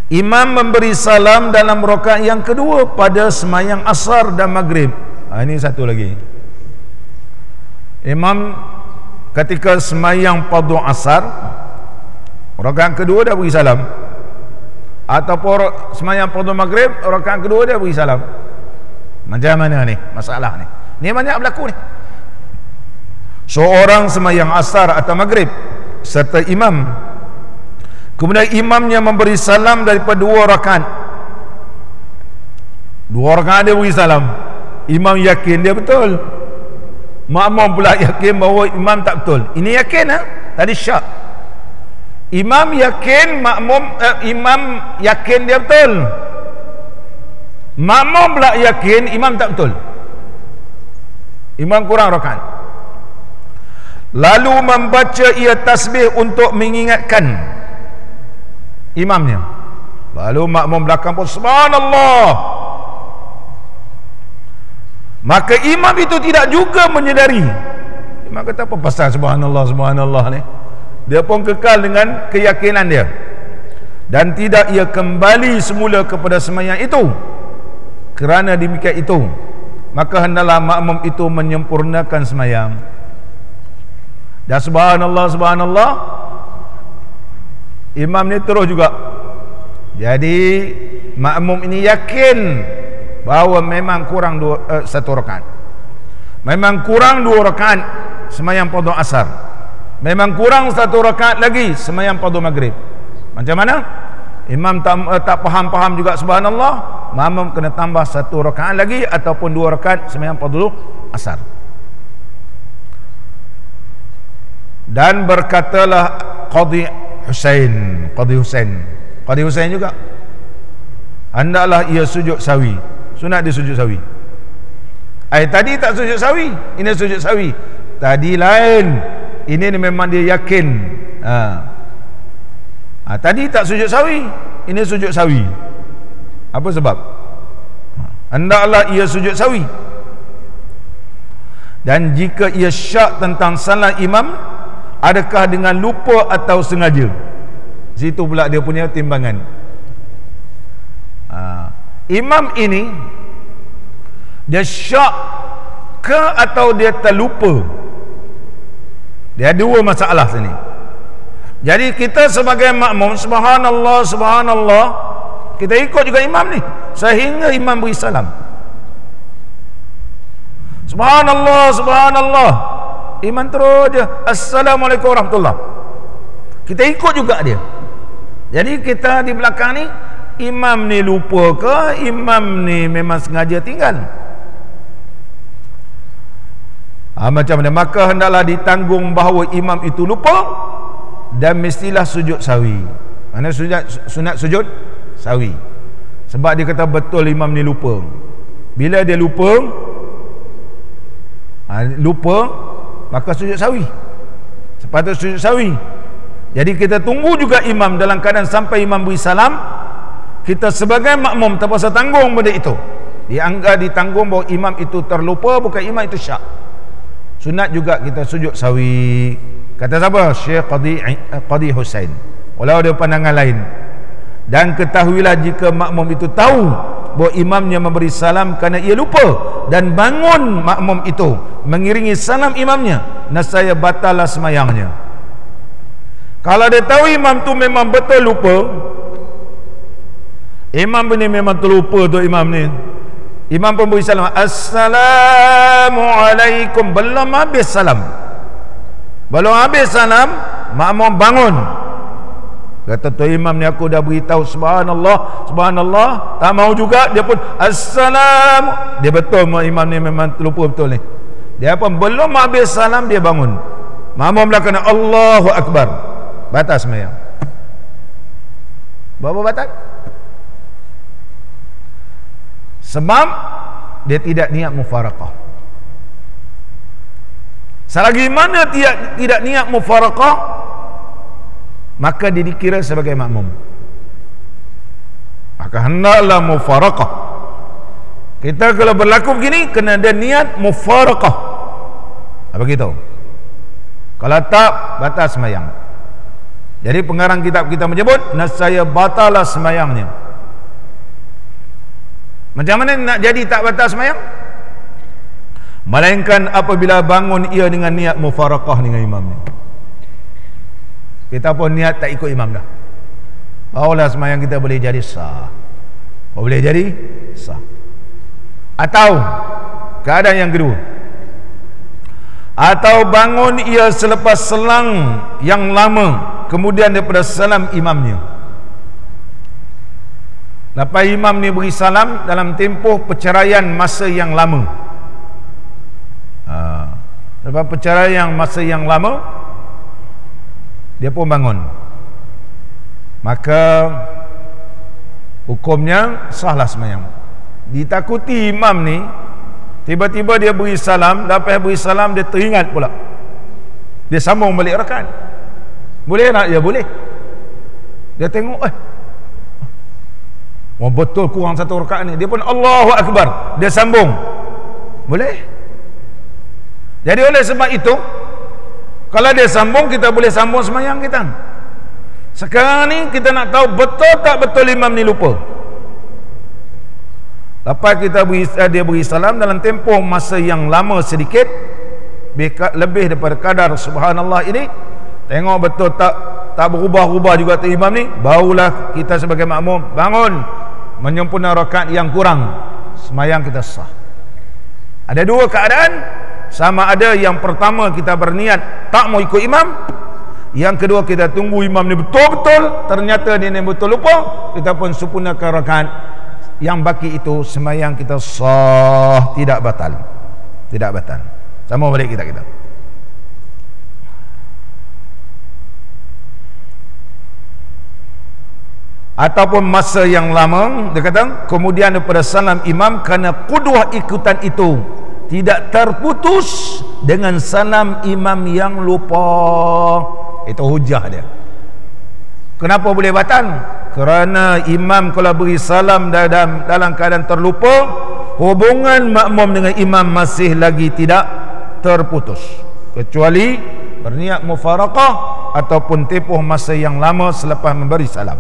Imam memberi salam dalam rakaat yang kedua pada semayang asar dan maghrib. Ini satu lagi. Imam ketika semayang fardu asar, rakaat kedua dia beri salam, ataupun semayang fardu maghrib, rakaat kedua dia beri salam. Macam mana ni masalah ni? Ni banyak berlaku ni. Seorang semayang asar atau maghrib serta imam, kemudian imamnya memberi salam daripada 2 rakaat. 2 rakaat dia beri salam, imam yakin dia betul, makmum pula yakin bahawa imam tak betul. Ini yakin tadi syak. Imam yakin, imam yakin dia betul, makmum pula yakin imam tak betul, imam kurang rakaat. Lalu membaca ia tasbih untuk mengingatkan imamnya. Lalu makmum belakang pun subhanallah. Maka imam itu tidak juga menyedari. Imam kata apa pasal subhanallah ni? Dia pun kekal dengan keyakinan dia, dan tidak ia kembali semula kepada sembahyang itu. Kerana demikian itu, maka hendaklah makmum itu menyempurnakan sembahyang. Dan subhanallah, imam ni terus juga. Jadi makmum ini yakin bahawa memang kurang 1 rakaat, memang kurang 2 rakaat sembahyang fardu asar, memang kurang 1 rakaat lagi sembahyang fardu maghrib. Macam mana? Imam tak faham juga subhanallah, makmum kena tambah 1 rakaat lagi ataupun 2 rakaat sembahyang fardu asar. Dan berkatalah Qadhi Husain juga, hendaklah ia sujud sahwi. Sunat dia sujud sahwi. Tadi tak sujud sahwi, ini sujud sahwi. Tadi lain, ini memang dia yakin. Tadi tak sujud sahwi, ini sujud sahwi. Apa sebab? Hendaklah ia sujud sahwi. Dan jika ia syak tentang salah imam, adakah dengan lupa atau sengaja? Situ pula dia punya timbangan. Imam ini dia syak ke atau dia terlupa? Dia ada 2 masalah sini. Jadi kita sebagai makmum subhanallah, kita ikut juga imam ni sehingga imam beri salam. Subhanallah, imam terus dia assalamualaikum warahmatullahi, kita ikut juga dia. Jadi kita di belakang ni, imam ni lupa ke, imam ni memang sengaja tinggal? Macam mana? Maka hendaklah ditanggung bahawa imam itu lupa, dan mestilah sujud sahwi. Mana sunat sujud sahwi, sebab dia kata betul imam ni lupa. Bila dia lupa, lupa, maka sujud sahwi. Sepatutnya sujud sahwi. Jadi kita tunggu juga imam dalam keadaan sampai imam beri salam, kita sebagai makmum terpaksa tanggung benda itu. Dianggap ditanggung bahawa imam itu terlupa, bukan imam itu syak. Sunat juga kita sujud sahwi. Kata siapa? Syekh Qadi Husain. Walau ada pandangan lain. Dan ketahuilah jika makmum itu tahu bahawa imamnya memberi salam kerana ia lupa dan bangun makmum itu mengiringi salam imamnya, nescaya batallah semayangnya. Kalau dia tahu imam tu memang betul lupa, imam ni memang terlupa tu imam ni, imam pun beri salam, Assalamualaikum, belum habis salam, makmum bangun, kata tu imam ni aku dah beritahu subhanallah, subhanallah, tak mau juga, dia pun Assalam, dia betul imam ni memang terlupa betul ni, dia pun belum habis salam dia bangun, makmum dah kena Allahu Akbar, batal sembahyang. Berapa batal? Sebab dia tidak niat mufaraqah. Selagi mana tidak niat mufaraqah, maka dia dikira sebagai makmum. Maka hendaklah mufaraqah. Kita kalau berlaku begini kena ada niat mufaraqah. Apa gitu? Kalau tak, batal sembahyang. Jadi pengarang kitab kita menyebut nescaya batalah sembahyangnya. Macam mana nak jadi tak batal sembahyang? Melainkan apabila bangun ia dengan niat mufaraqah dengan imamnya. Kita pun niat tak ikut imam dah, barulah sembahyang kita boleh jadi sah. Boleh jadi sah. Atau keadaan yang kedua, atau bangun ia selepas selang yang lama kemudian daripada salam imamnya. Lepas imam ni beri salam dalam tempoh perceraian masa yang lama, lepas perceraian masa yang lama dia pun bangun, maka hukumnya sahlah sembahyang. Ditakuti imam ni tiba-tiba dia beri salam, lepas beri salam dia teringat pula, dia sambung balik rakaat. Boleh tak? Ya boleh. Dia tengok, betul kurang satu rakaat ni, dia pun Allahu Akbar, dia sambung, boleh. Jadi oleh sebab itu, kalau dia sambung, kita boleh sambung sembahyang kita. Sekarang ni kita nak tahu betul tak betul imam ni lupa. Lepas dia beri salam dalam tempoh masa yang lama sedikit, lebih daripada kadar subhanallah ini, tengok betul tak berubah-ubah juga tu imam ni, barulah kita sebagai makmum bangun menyempurna rakaat yang kurang, sembahyang kita sah. Ada dua keadaan, sama ada yang pertama kita berniat tak mau ikut imam, yang kedua kita tunggu imam ni betul-betul, ternyata dia ni betul lupa, kita pun sempurnakan rakaat yang baki itu, sembahyang kita sah, tidak batal. Tidak batal. Sama balik kita. Ataupun masa yang lama, dia kata kemudian daripada salam imam, kerana qudwah ikutan itu tidak terputus dengan salam imam yang lupa. Itu hujah dia. Kenapa boleh batal? Kerana imam kalau beri salam dalam keadaan terlupa, hubungan makmum dengan imam masih lagi tidak terputus, kecuali berniat mufaraqah ataupun tempoh masa yang lama selepas memberi salam.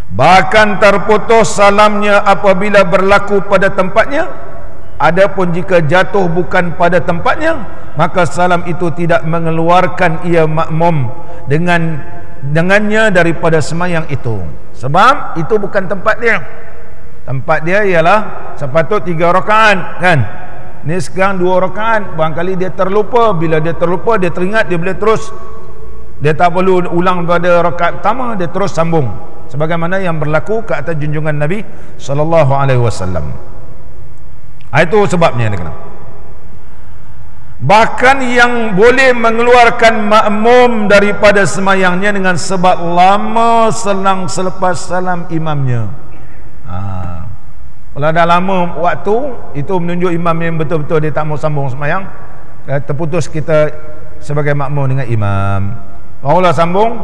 Bahkan terputus salamnya apabila berlaku pada tempatnya. Adapun jika jatuh bukan pada tempatnya, maka salam itu tidak mengeluarkan ia makmum dengannya daripada sembahyang itu. Sebab itu bukan tempat dia. Tempat dia ialah sepatut 3 rakaat, kan? Ni sekarang 2 rakaat, barangkali dia terlupa. Bila dia terlupa, dia teringat, dia boleh terus, dia tak perlu ulang pada rakaat pertama, dia terus sambung, sebagaimana yang berlaku ke atas junjungan Nabi sallallahu alaihi wasallam. Itu sebabnya dia kena. Bahkan yang boleh mengeluarkan makmum daripada sembahyangnya dengan sebab lama selang selepas salam imamnya. Kalau dah lama waktu, itu menunjuk imam yang betul-betul dia tak mau sambung sembahyang, terputus kita sebagai makmum dengan imam. Maulah sambung,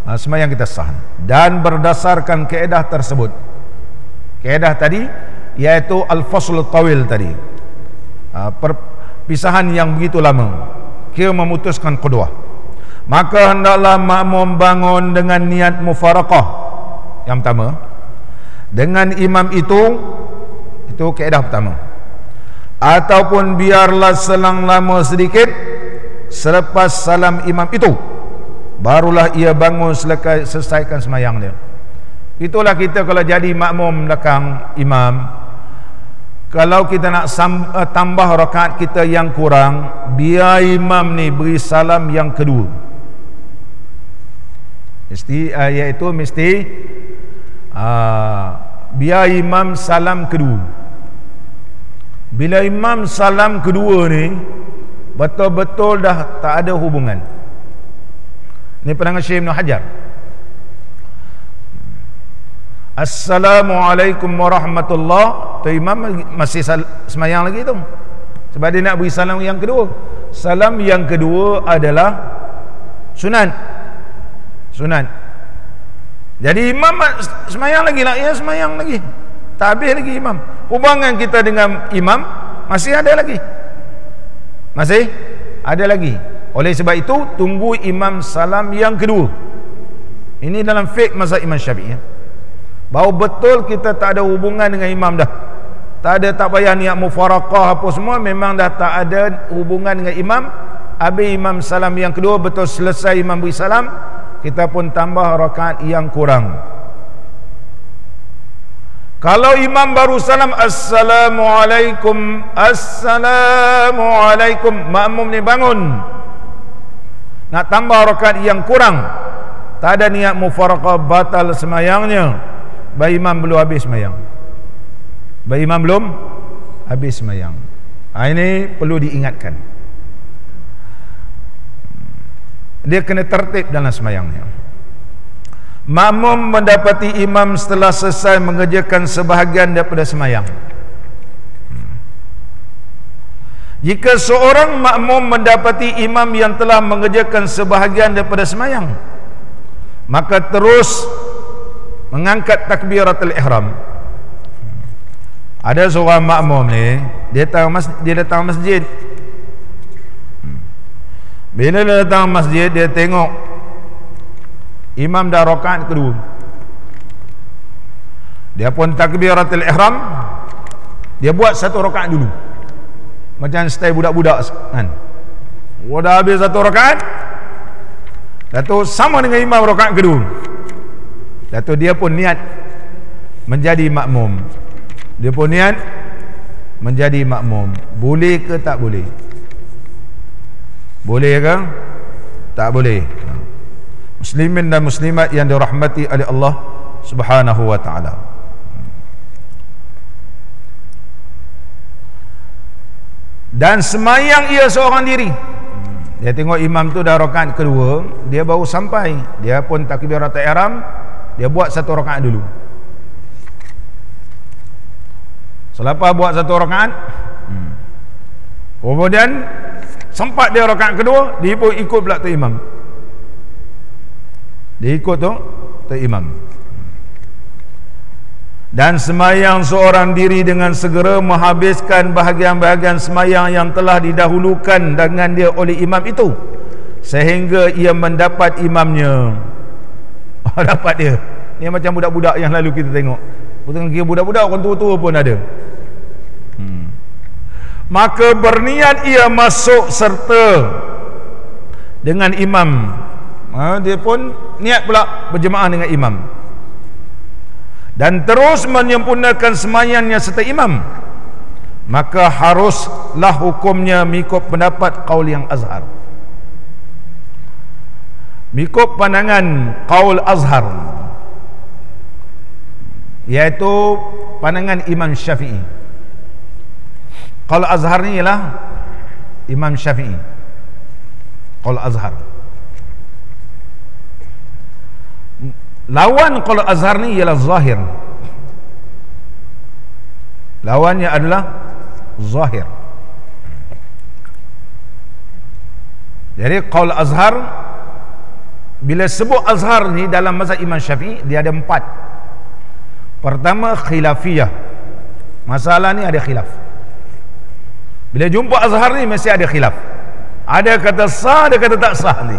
sembahyang kita sah. Dan berdasarkan kaedah tersebut, kaedah tadi iaitu al-fasl tawil tadi, perpisahan yang begitu lama, kira memutuskan qudwah, maka hendaklah makmum bangun dengan niat mufaraqah yang pertama dengan imam itu kaedah pertama, ataupun biarlah selang lama sedikit selepas salam imam itu barulah ia bangun selesaikan sembahyang dia. Itulah kita kalau jadi makmum belakang imam, kalau kita nak tambah rakaat kita yang kurang, biar imam ni beri salam yang kedua, mesti biar imam salam kedua. Bila imam salam kedua ni betul-betul dah tak ada hubungan. Ini pandangan Syekh Ibn Hajar. Assalamualaikum warahmatullahi, tu imam masih semayang lagi tu, sebab dia nak beri salam yang kedua. Salam yang kedua adalah sunat. Jadi imam semayang lagi lah, ya semayang lagi, tak habis lagi imam. Hubungan kita dengan imam masih ada lagi, Oleh sebab itu tunggu imam salam yang kedua. Ini dalam fiqh mazhab Imam Syafi'i, bahawa betul kita tak ada hubungan dengan imam dah, tak payah niat mufaraqah apa semua, memang dah tak ada hubungan dengan imam. Habis imam salam yang kedua, betul selesai imam beri salam, kita pun tambah rakaat yang kurang. Kalau imam baru salam assalamualaikum, makmum ni bangun nak tambah rakaat yang kurang, tak ada niat mufaraqah, batal semayangnya. Bayi imam belum habis semayang, Ini perlu diingatkan, dia kena tertib dalam semayangnya. Makmum mendapati imam setelah selesai mengerjakan sebahagian daripada semayang. Jika seorang makmum mendapati imam yang telah mengerjakan sebahagian daripada semayang, maka terus mengangkat takbiratul ihram. Ada seorang makmum ni, dia datang masjid. Bila dia datang masjid, dia tengok imam dah rakaat kedua, dia pun takbiratul ihram, dia buat satu rakaat dulu, macam style budak-budak kan. Dah habis satu rakaat, Dato' sama dengan imam rakaat kedua, Dato' dia pun niat menjadi makmum. Boleh ke tak boleh? Boleh ke tak boleh? Muslimin dan muslimat yang dirahmati oleh Allah Subhanahu wa ta'ala, dan semayang ia seorang diri. Dia tengok imam tu dah rakaat kedua, dia baru sampai, dia pun takbiratul ihram, dia buat satu rakaat dulu. Selepas buat satu rakaat, kemudian sempat dia rakaat kedua, dia pun ikut pula tu imam. Dan semayang seorang diri dengan segera menghabiskan bahagian-bahagian semayang yang telah didahulukan dengan dia oleh imam itu, sehingga ia mendapat imamnya. Dapat dia. Ni macam budak-budak yang lalu kita tengok. Bukan kira budak-budak, orang tua-tua pun ada. Maka berniat ia masuk serta dengan imam. Dia pun niat pula berjemaah dengan imam, dan terus menyempurnakan semayangnya serta imam, maka haruslah hukumnya mengikut pendapat qaul yang azhar, mengikut pandangan qaul azhar, iaitu pandangan Imam Syafi'i. Qaul azhar ni ialah Imam Syafi'i, qaul azhar. Lawan qaul azhar ni ialah zahir. Lawannya adalah zahir. Jadi qaul azhar, bila sebut azhar ni dalam mazhab Imam Syafi'i, dia ada 4. Pertama, khilafiyah. Masalah ni ada khilaf. Bila jumpa azhar ni mesti ada khilaf. Ada kata sah, ada kata tak sah ni.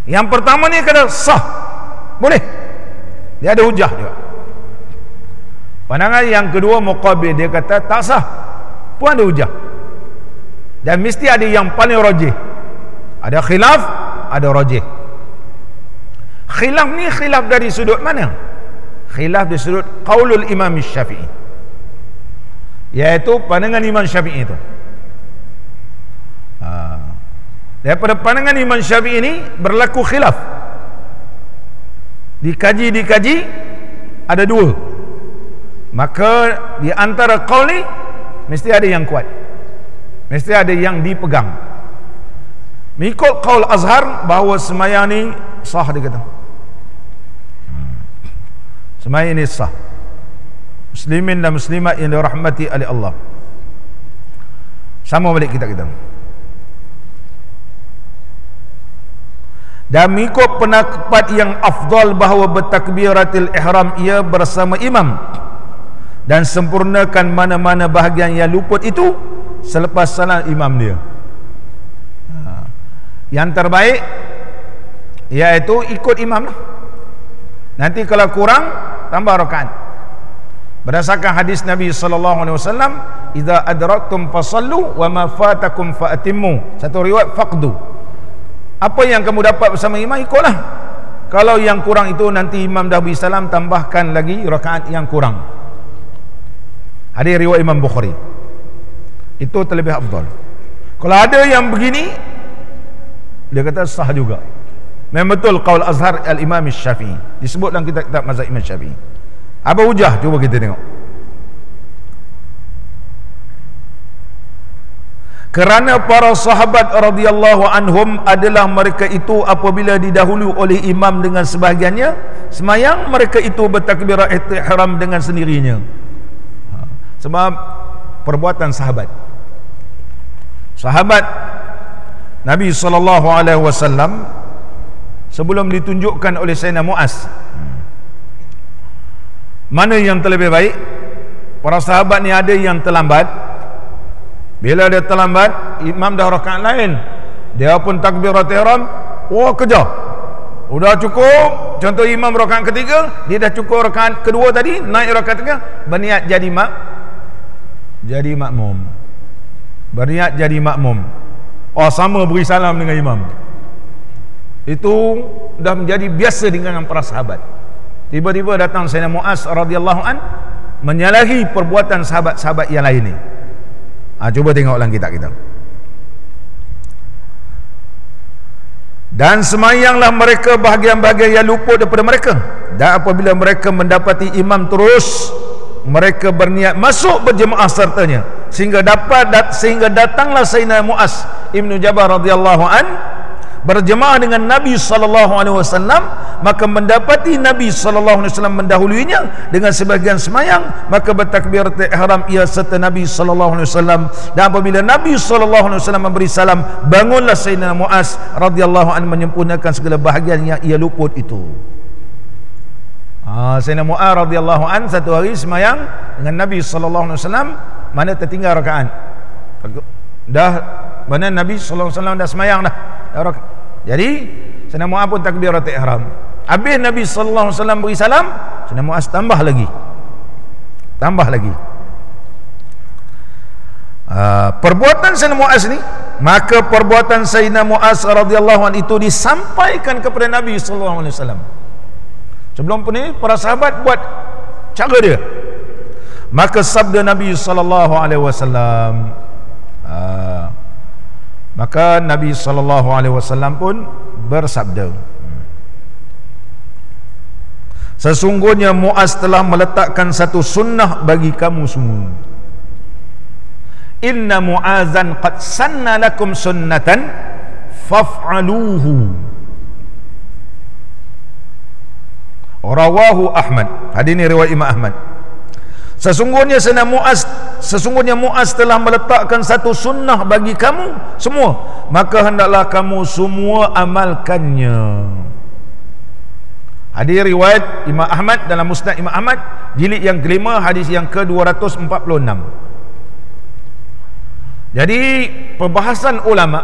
Yang pertama ni kata sah, boleh, dia ada hujah juga. Pandangan yang kedua muqabil, dia kata tak sah, pun ada hujah. Dan mesti ada yang paling rajih. Ada khilaf, ada rajih. Khilaf ni khilaf dari sudut mana? Khilaf dari sudut qaulul Imam Syafi'i, iaitu pandangan Imam Syafi'i itu. Daripada pandangan Imam Syafi'i ini berlaku khilaf. Dikaji ada 2. Maka di antara qaul ni mesti ada yang kuat, mesti ada yang dipegang. Mengikut qaul azhar bahawa sembahyang ni sah, dia kata sembahyang ini sah. Muslimin dan muslimat yang dirahmati oleh Allah, sama balik kita. Dan mengikut pendapat yang afdal bahawa bertakbiratul ihram ia bersama imam dan sempurnakan mana-mana bahagian yang luput itu selepas salam imam dia. Yang terbaik iaitu ikut imam lah. Nanti kalau kurang, tambah rakaat. Berdasarkan hadis Nabi sallallahu alaihi wasallam, "Idza adraktum fasallu wa ma fatakum faatimmu." Satu riwayat faqdu. Apa yang kamu dapat bersama imam, ikutlah. Kalau yang kurang itu nanti imam dah beri salam, tambahkan lagi rakaat yang kurang. Hadis riwayat Imam Bukhari. Itu terlebih afdal. Kalau ada yang begini, dia kata sah juga. Memang betul qaul azhar al-Imam Syafi'i. Disebut dalam kitab-kitab mazhab Imam Syafi'i. Apa hujah? Cuba kita tengok. Kerana para sahabat radhiyallahu anhum adalah mereka itu apabila didahului oleh imam dengan sebahagiannya semayang, mereka itu bertakbirah ihram dengan sendirinya. Sebab perbuatan sahabat Nabi sallallahu alaihi wasallam sebelum ditunjukkan oleh Sayyidina Muaz mana yang terlebih baik. Para sahabat ni ada yang terlambat. Bila dia terlambat, imam dah rakaat lain, dia pun takbirat ihram, kejar, udah cukup. Contoh imam rakaat ketiga, dia dah cukup rakaat kedua tadi, naik rakaat tiga, berniat jadi makmum. Berniat jadi makmum. Sama beri salam dengan imam. Itu dah menjadi biasa dengan para sahabat. Tiba-tiba datang Sayyidina Muaz radhiyallahu an menyalahi perbuatan sahabat-sahabat yang lain ni. Cuba tengok dalam kitab kita. Dan semayanglah mereka bahagian-bahagian yang luput daripada mereka. Dan apabila mereka mendapati imam terus, mereka berniat masuk berjemaah sertanya, sehingga datanglah Sayyidina Muaz Ibnu Jabal radhiyallahu an berjemaah dengan Nabi sallallahu alaihi wasallam. Maka mendapati Nabi sallallahu alaihi wasallam mendahuluinya dengan sebahagian semayang, maka bertakbiratul ihram ia serta Nabi sallallahu alaihi wasallam. Dan apabila Nabi sallallahu alaihi wasallam memberi salam, bangunlah Sayyidina Muaz radhiyallahu anhu menyempurnakan segala bahagian yang ia luput itu. Sayyidina Muaz radhiyallahu anhu satu hari semayang dengan Nabi sallallahu alaihi wasallam, mana tertinggal rakaat. Mana Nabi sallallahu alaihi wasallam dah semayang dah. Jadi Sayyidina Muaz pun takbiratul ihram. Habis Nabi sallallahu alaihi wasallam beri salam, Sayyidina Muaz tambah lagi. Perbuatan Sayyidina Muaz ni, maka perbuatan Sayyidina Muaz radhiyallahu anhu itu disampaikan kepada Nabi sallallahu alaihi wasallam. Sebelum pun ni para sahabat buat cara dia. Maka sabda Nabi sallallahu alaihi wasallam, maka Nabi sallallahu alaihi wasallam pun bersabda, sesungguhnya Muaz telah meletakkan satu sunnah bagi kamu semua. Inna Muazan qad sanna lakum sunnatan faf'aluhu. Rawahu Ahmad. Hadis ini riwayat Imam Ahmad. Sesungguhnya Muaz telah meletakkan satu sunnah bagi kamu semua, maka hendaklah kamu semua amalkannya. Hadis riwayat Imam Ahmad dalam Musnad Imam Ahmad jilid yang kelima, hadis yang ke-246. Jadi perbahasan ulama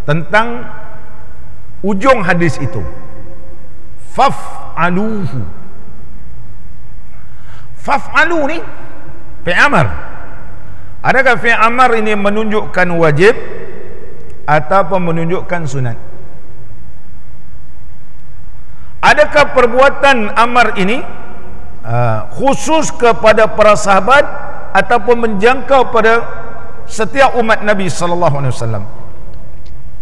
tentang ujung hadis itu, faf'aluhu. Faf'alu ni fi'il amar. Adakah fi'il amar ini menunjukkan wajib ataupun menunjukkan sunat? Adakah perbuatan amar ini khusus kepada para sahabat ataupun menjangkau pada setiap umat Nabi sallallahu alaihi wasallam?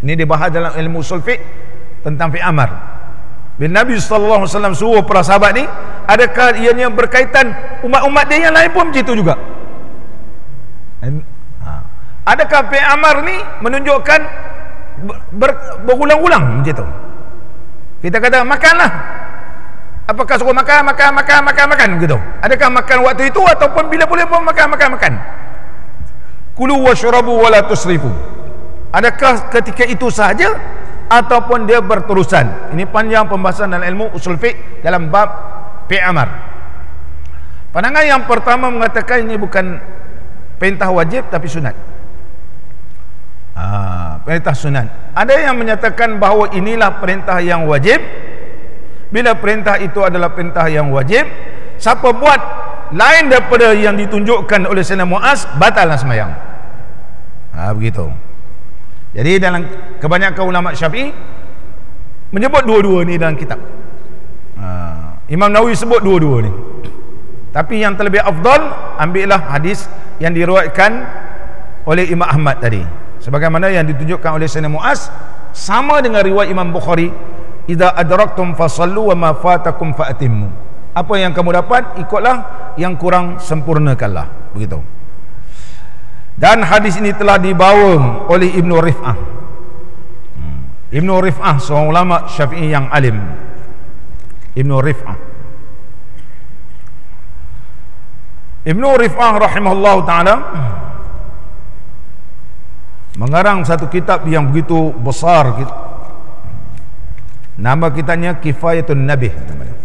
Ini dibahas dalam ilmu usul fiqh tentang fi'il amar. Bila Nabi sallallahu alaihi wasallam suruh para sahabat ni, adakah ianya berkaitan umat-umat dia yang lain pun begitu juga? Adakah fi'il amar ni menunjukkan berulang-ulang begitu? Kita kata makanlah, apakah suruh makan gitu? Adakah makan waktu itu ataupun bila boleh pun makan? Kulu washrabu wala tusrifu. Adakah ketika itu sahaja ataupun dia berterusan? Ini panjang pembahasan dalam ilmu usul fiqh dalam bab fi'il amar. Pandangan yang pertama mengatakan ini bukan perintah wajib tapi sunat. Perintah sunat. Ada yang menyatakan bahawa inilah perintah yang wajib. Bila perintah itu adalah perintah yang wajib, siapa buat lain daripada yang ditunjukkan oleh Sayyidina Muaz, batallah sembahyang. Begitu. Jadi dalam kebanyakan ulama Syafi'i menyebut dua-dua ni dalam kitab. Imam Nawawi sebut dua-dua ni. Tapi yang terlebih afdal, ambillah hadis yang diriwayatkan oleh Imam Ahmad tadi, sebagaimana yang ditunjukkan oleh Sayyidina Muaz, sama dengan riwayat Imam Bukhari, idza adraktum fasallu wa ma fatakum faatimmu. Apa yang kamu dapat, ikutlah, yang kurang sempurnakanlah. Begitu. Dan hadis ini telah dibawa oleh Ibnu Rif'ah. Ibnu Rif'ah seorang ulama Syafi'i yang alim. Ibnu Rif'ah rahimahullah ta'ala mengarang satu kitab yang begitu besar. Nama kitabnya Kifayatun Nabih namanya.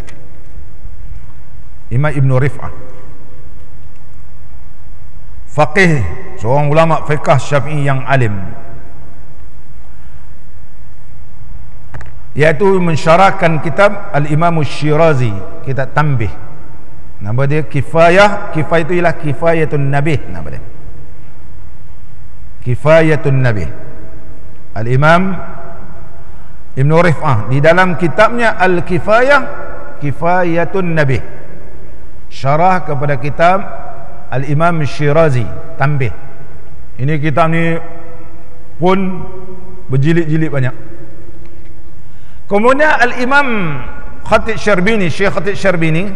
Imam Ibnu Rif'ah, faqih, seorang ulama fiqh Syafi'i yang alim, iaitu mensyarahkan kitab Al-Imam Syirazi, kitab Tanbih. Nama dia Kifayah. Kifayah itu ialah Kifayatun Nabih, nama dia Kifayatun Nabih. Al-Imam Ibn Rif'ah di dalam kitabnya Al-Kifayah, Kifayatun Nabih, syarah kepada kitab Al-Imam Syirazi Tanbih. Ini kitab ni pun berjilid-jilid banyak. Kemudian Al-Imam Khatib Syarbini, Syekh Khatib Syarbini,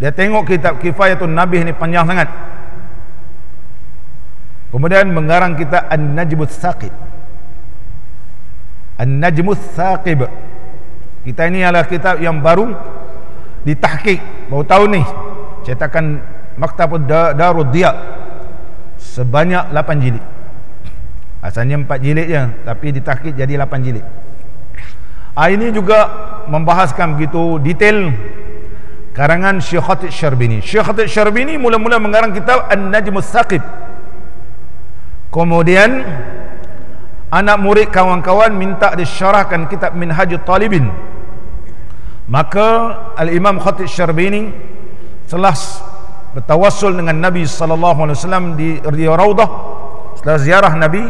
dia tengok kitab Kifayatun Nabih ni panjang sangat, kemudian mengarang kitab An-Najmus Saqib. An-Najmus Saqib, kitab ini adalah kitab yang baru ditahqiq baru tahun ni, cetakan Maktabud Darud Diya, sebanyak 8 jilid. Asalnya 4 jilid je, tapi ditahqiq jadi 8 jilid. Ini juga membahaskan begitu detail karangan Syekh Khatib Syarbini. Syekh Khatib Syarbini mula-mula mengarang kitab An-Najmus Saqib. Kemudian anak murid kawan-kawan minta disyarahkan kitab Minhajut Talibin. Maka Al-Imam Khatib Syarbini telah bertawassul dengan Nabi sallallahu alaihi wasallam di Raudah, setelah ziarah Nabi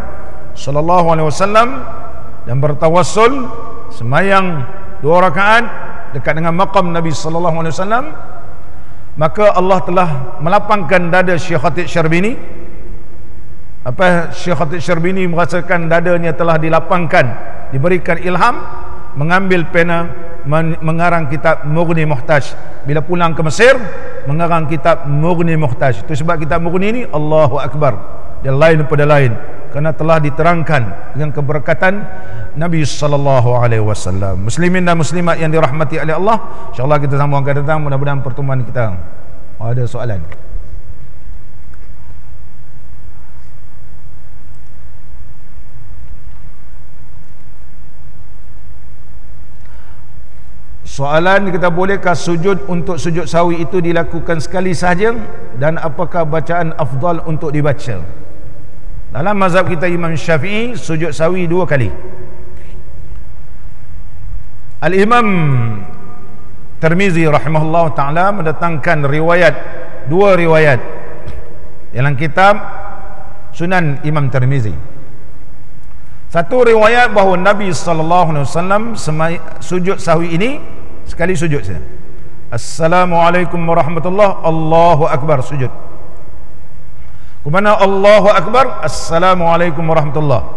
sallallahu alaihi wasallam, dan bertawassul semayang 2 rakaat dekat dengan maqam Nabi sallallahu alaihi wasallam. Maka Allah telah melapangkan dada Syekh Khatib Syarbini. Syekh Khatib Syarbini merasakan dadanya telah dilapangkan, diberikan ilham, mengambil pena, mengarang kitab Mughni Muhtaj. Bila pulang ke Mesir, mengarang kitab Mughni Muhtaj. Itu sebab kitab Mughni ini, Allahu Akbar, dia lain daripada lain, kerana telah diterangkan dengan keberkatan Nabi sallallahu alaihi wasallam. Muslimin dan muslimat yang dirahmati oleh Allah, insyaallah kita sambung akan datang, mudah-mudahan pertemuan kita Ada soalan? Soalan kita, bolehkah sujud untuk sujud sahwi itu dilakukan sekali sahaja, dan apakah bacaan afdal untuk dibaca? Dalam mazhab kita Imam Syafi'i, sujud sahwi 2 kali. Al-Imam Tirmizi rahimahullah ta'ala mendatangkan riwayat, 2 riwayat dalam kitab Sunan Imam Tirmizi. Satu riwayat bahawa Nabi SAW sujud sahwi ini sekali sujud saja. Assalamualaikum warahmatullahi, Allahu Akbar, sujud. Kemana Allahu Akbar, Assalamualaikum warahmatullahi.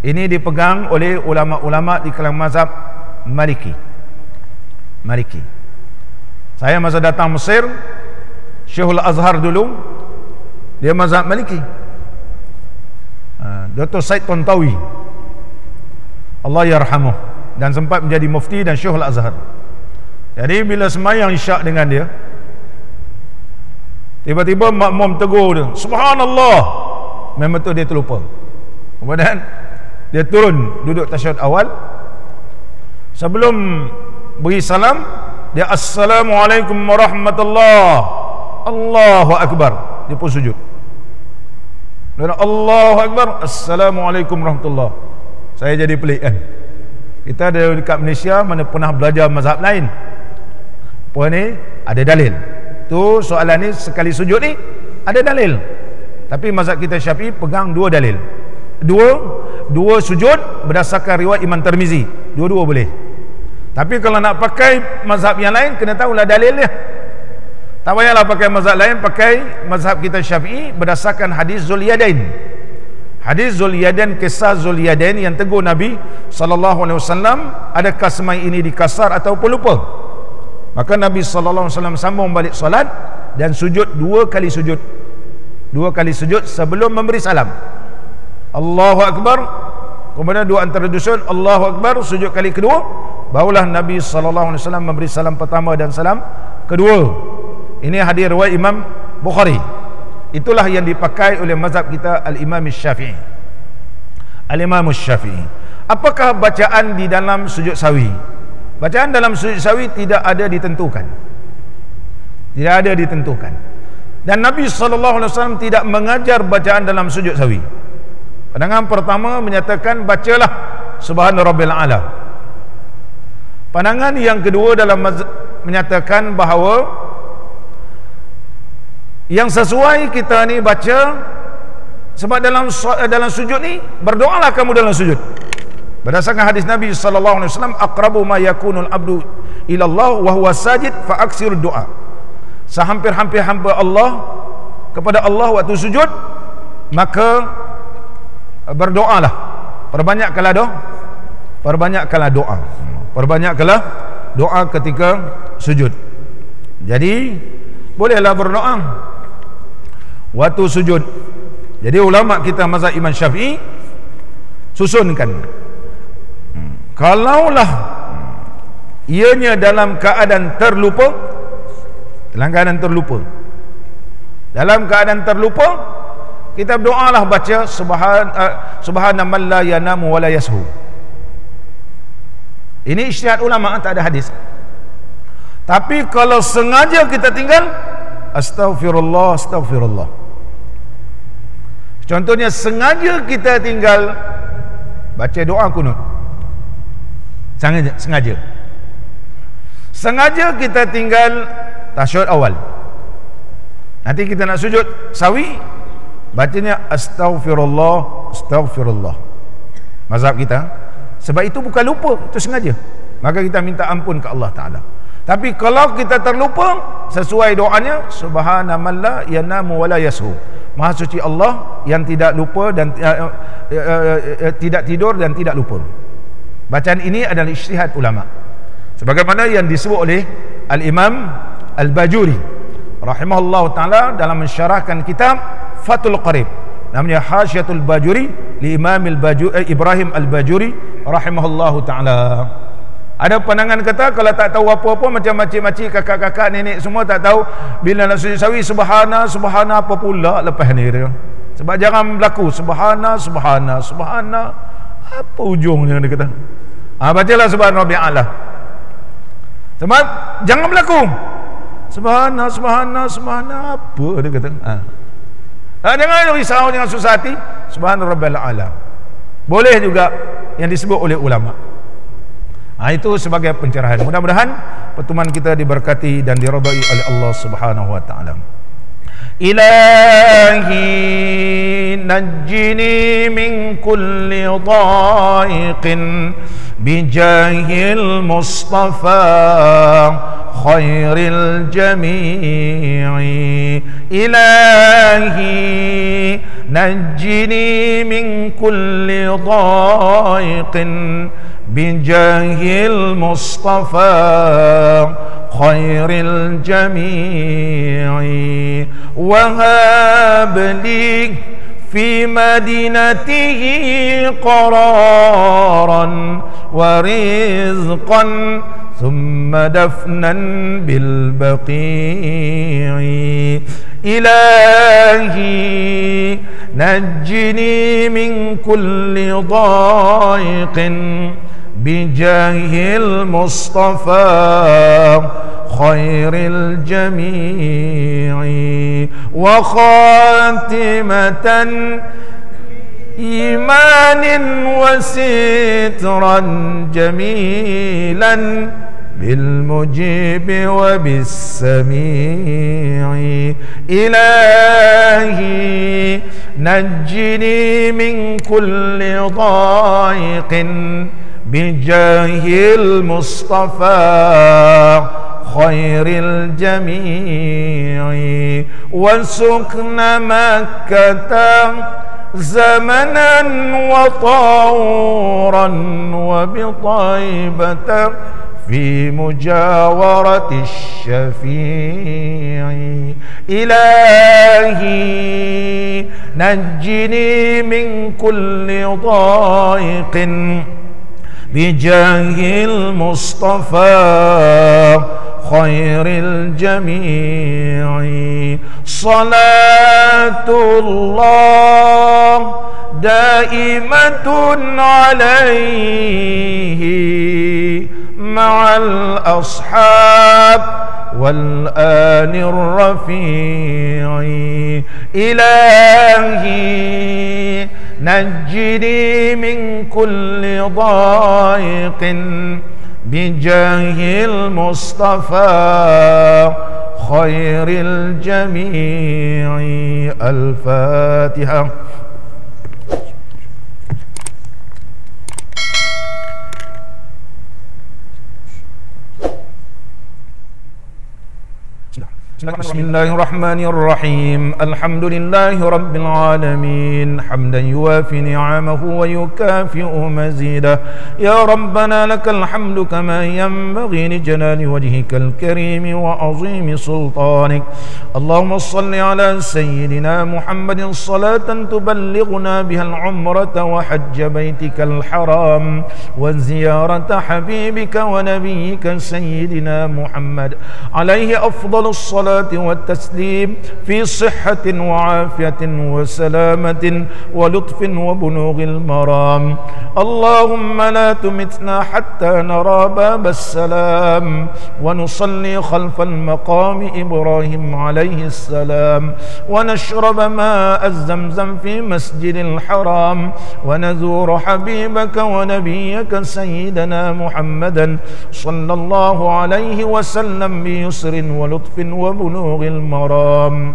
Ini dipegang oleh ulama-ulama di kalangan mazhab Maliki. Saya masa datang Mesir, Syekhul Azhar dulu, dia mazhab Maliki. Dr. Said Tontawi, Allah yarhamuh, dan sempat menjadi mufti dan Syekhul Azhar. Jadi bila sembahyang isyak dengan dia, tiba-tiba makmum tegur dia, subhanallah, memang betul dia terlupa. Kemudian dia turun duduk tasyahud awal. Sebelum beri salam, dia assalamualaikum warahmatullahi, Allahu Akbar, dia pun sujud. Dan Allahu Akbar, assalamualaikum warahmatullahi. Saya jadi pelik kan. Kita ada dekat Malaysia mana pernah belajar mazhab lain. Apa ni? Ada dalil. Tu soalan ni sekali sujud ni ada dalil. Tapi mazhab kita Syafi'i pegang 2 dalil. Dua sujud berdasarkan riwayat Imam Tirmizi. Dua-dua boleh. Tapi kalau nak pakai mazhab yang lain, kena tahulah dalil dia. Tak payahlah pakai mazhab lain, pakai mazhab kita Syafi'i berdasarkan hadis Zulyadain. Hadis Zulyadain, kisah Zulyadain yang tegur Nabi SAW, adakah semai ini dikasar ataupun lupa? Maka Nabi SAW sambung balik solat dan sujud 2 kali sujud. 2 kali sujud sebelum memberi salam. Allahu Akbar, kemudian dua antara dusun, Allahu Akbar, sujud kali kedua, barulah Nabi SAW memberi salam pertama dan salam kedua. Ini hadis riwayat Imam Bukhari. Itulah yang dipakai oleh mazhab kita Al-Imam Syafi'i. Al-Imam Syafi'i. Apakah bacaan di dalam sujud sahwi? Bacaan dalam sujud sahwi tidak ada ditentukan. Tidak ada ditentukan. Dan Nabi SAW tidak mengajar bacaan dalam sujud sahwi. Pandangan pertama menyatakan bacalah Subhana Rabbil A'la. Pandangan yang kedua dalam menyatakan bahawa yang sesuai kita ni baca, sebab dalam sujud ni berdoalah kamu dalam sujud. Berdasarkan hadis Nabi SAW, aqrabu ma yakunul abdu ilallah wa huwa sajid fa aksiru doa. Sehampir-hampir hamba Allah kepada Allah waktu sujud, maka berdoalah. Perbanyakkanlah doa. Perbanyakkanlah doa ketika sujud. Jadi bolehlah berdoa waktu sujud. Jadi ulama kita mazhab Imam Syafi'i susunkan, kalaulah ianya dalam keadaan terlupa, kita berdoalah baca subhana man la yanamu wa la yashu. Ini ijtihad ulama, tak ada hadis. Tapi kalau sengaja kita tinggal, astaghfirullah. Contohnya sengaja kita tinggal baca doa kunut. Sengaja kita tinggal tasyahud awal. Nanti kita nak sujud sahwi, bacanya astaghfirullah. Mazhab kita. Sebab itu bukan lupa, itu sengaja. Maka kita minta ampun ke Allah Ta'ala. Tapi kalau kita terlupa, sesuai doanya, subhana man la yanamu wa la yashu. Maha suci Allah yang tidak lupa dan tidak tidur dan tidak lupa. Bacaan ini adalah ijtihad ulama, sebagaimana yang disebut oleh Al-Imam Al-Bajuri rahimahullah ta'ala dalam mensyarahkan kitab Fathul Qarib, namanya Hasyiatul Bajuri li Imam Ibrahim Al-Bajuri rahimahullah ta'ala. Ada pandangan kata kalau tak tahu apa-apa macam makcik-makcik, kakak-kakak, nenek semua tak tahu, bila nak sujud sawi subhana apa pula lepas ni dia. Sebab jangan berlaku subhana apa ujungnya dia kata. Bacalah subhana rabbil a'la. Sebab jangan berlaku subhana apa dia kata. Jangan risau, jangan susah hati. Subhana rabbil a'la boleh juga yang disebut oleh ulama. Itu sebagai pencerahan. Mudah-mudahan pertemuan kita diberkati dan diridai oleh Allah Subhanahu wa taala. Ilahi najjini min kulli dhaiqin bijahil Mustafa khairil jami'i. Ilahi najjini min kulli dhaiqin bijahil Mustafa khairil jami'i. Wahab li fi madinatihi qararan wa rizqan thumma dafnan bil baqi'i. Ilahi najjini min kulli dhaiqin bijahil Mustafa khairil jami'i. Wa khatimatan imanin wa sitran jamilan bil mujibi wa bis sami'i. Ilahi najjini min kulli dhaiqin bijahil Mustafa khairil jami'i. Wasukna Makkah zamanan wa tawran wa bitaibatan fi mujawarati syafi'i. Ilahi najjini min kulli dhaiqin bijahil Mustafa khairil jami'i. Salatullah daimatun alaihi ma'al ashab wal anir rafi'i. Ilahi najjini min kulli dhaiqin bijahil Mustafa khairil jami'i. Al-Fatihah. Bismillahirrahmanirrahim. Alhamdulillahi rabbil alamin, hamdan yuwafi ni'amahu wa yukafi'u mazidah. Ya Rabbana lakal hamdu kama yanbaghi li jalali wajhikal karim wa azimi sultanik. Allahumma salli ala sayyidina Muhammadin salatan tuballighuna biha al-umrata wa hajja baytikal haram wa ziyarata habibika wa nabiyyika sayyidina Muhammad alaihi afdalus salat والتسليم في صحة وعافية وسلامة ولطف وبلوغ المرام. اللهم لا تمتنا حتى نرى باب السلام ونصلي خلف المقام إبراهيم عليه السلام ونشرب ماء الزمزم في مسجد الحرام ونزور حبيبك ونبيك سيدنا محمدا صلى الله عليه وسلم بيسر ولطف وبلوغ المرام.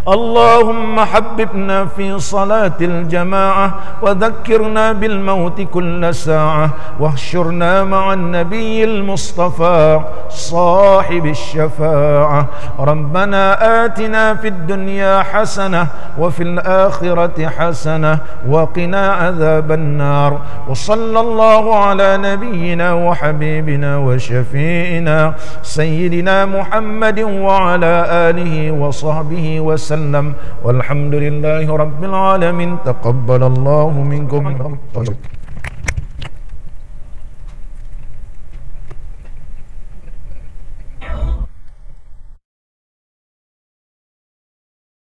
اللهم حببنا في صلاة الجماعة وذكرنا بالموت كل ساعة واحشرنا مع النبي المصطفى صاحب الشفاعة. ربنا آتنا في الدنيا حسنة وفي الآخرة حسنة وقنا عذاب النار. وصلى الله على نبينا وحبيبنا وشفيعنا سيدنا محمد وعلى آله وصحبه وسلم. والحمد لله رب العالمين. تقبل الله منكم.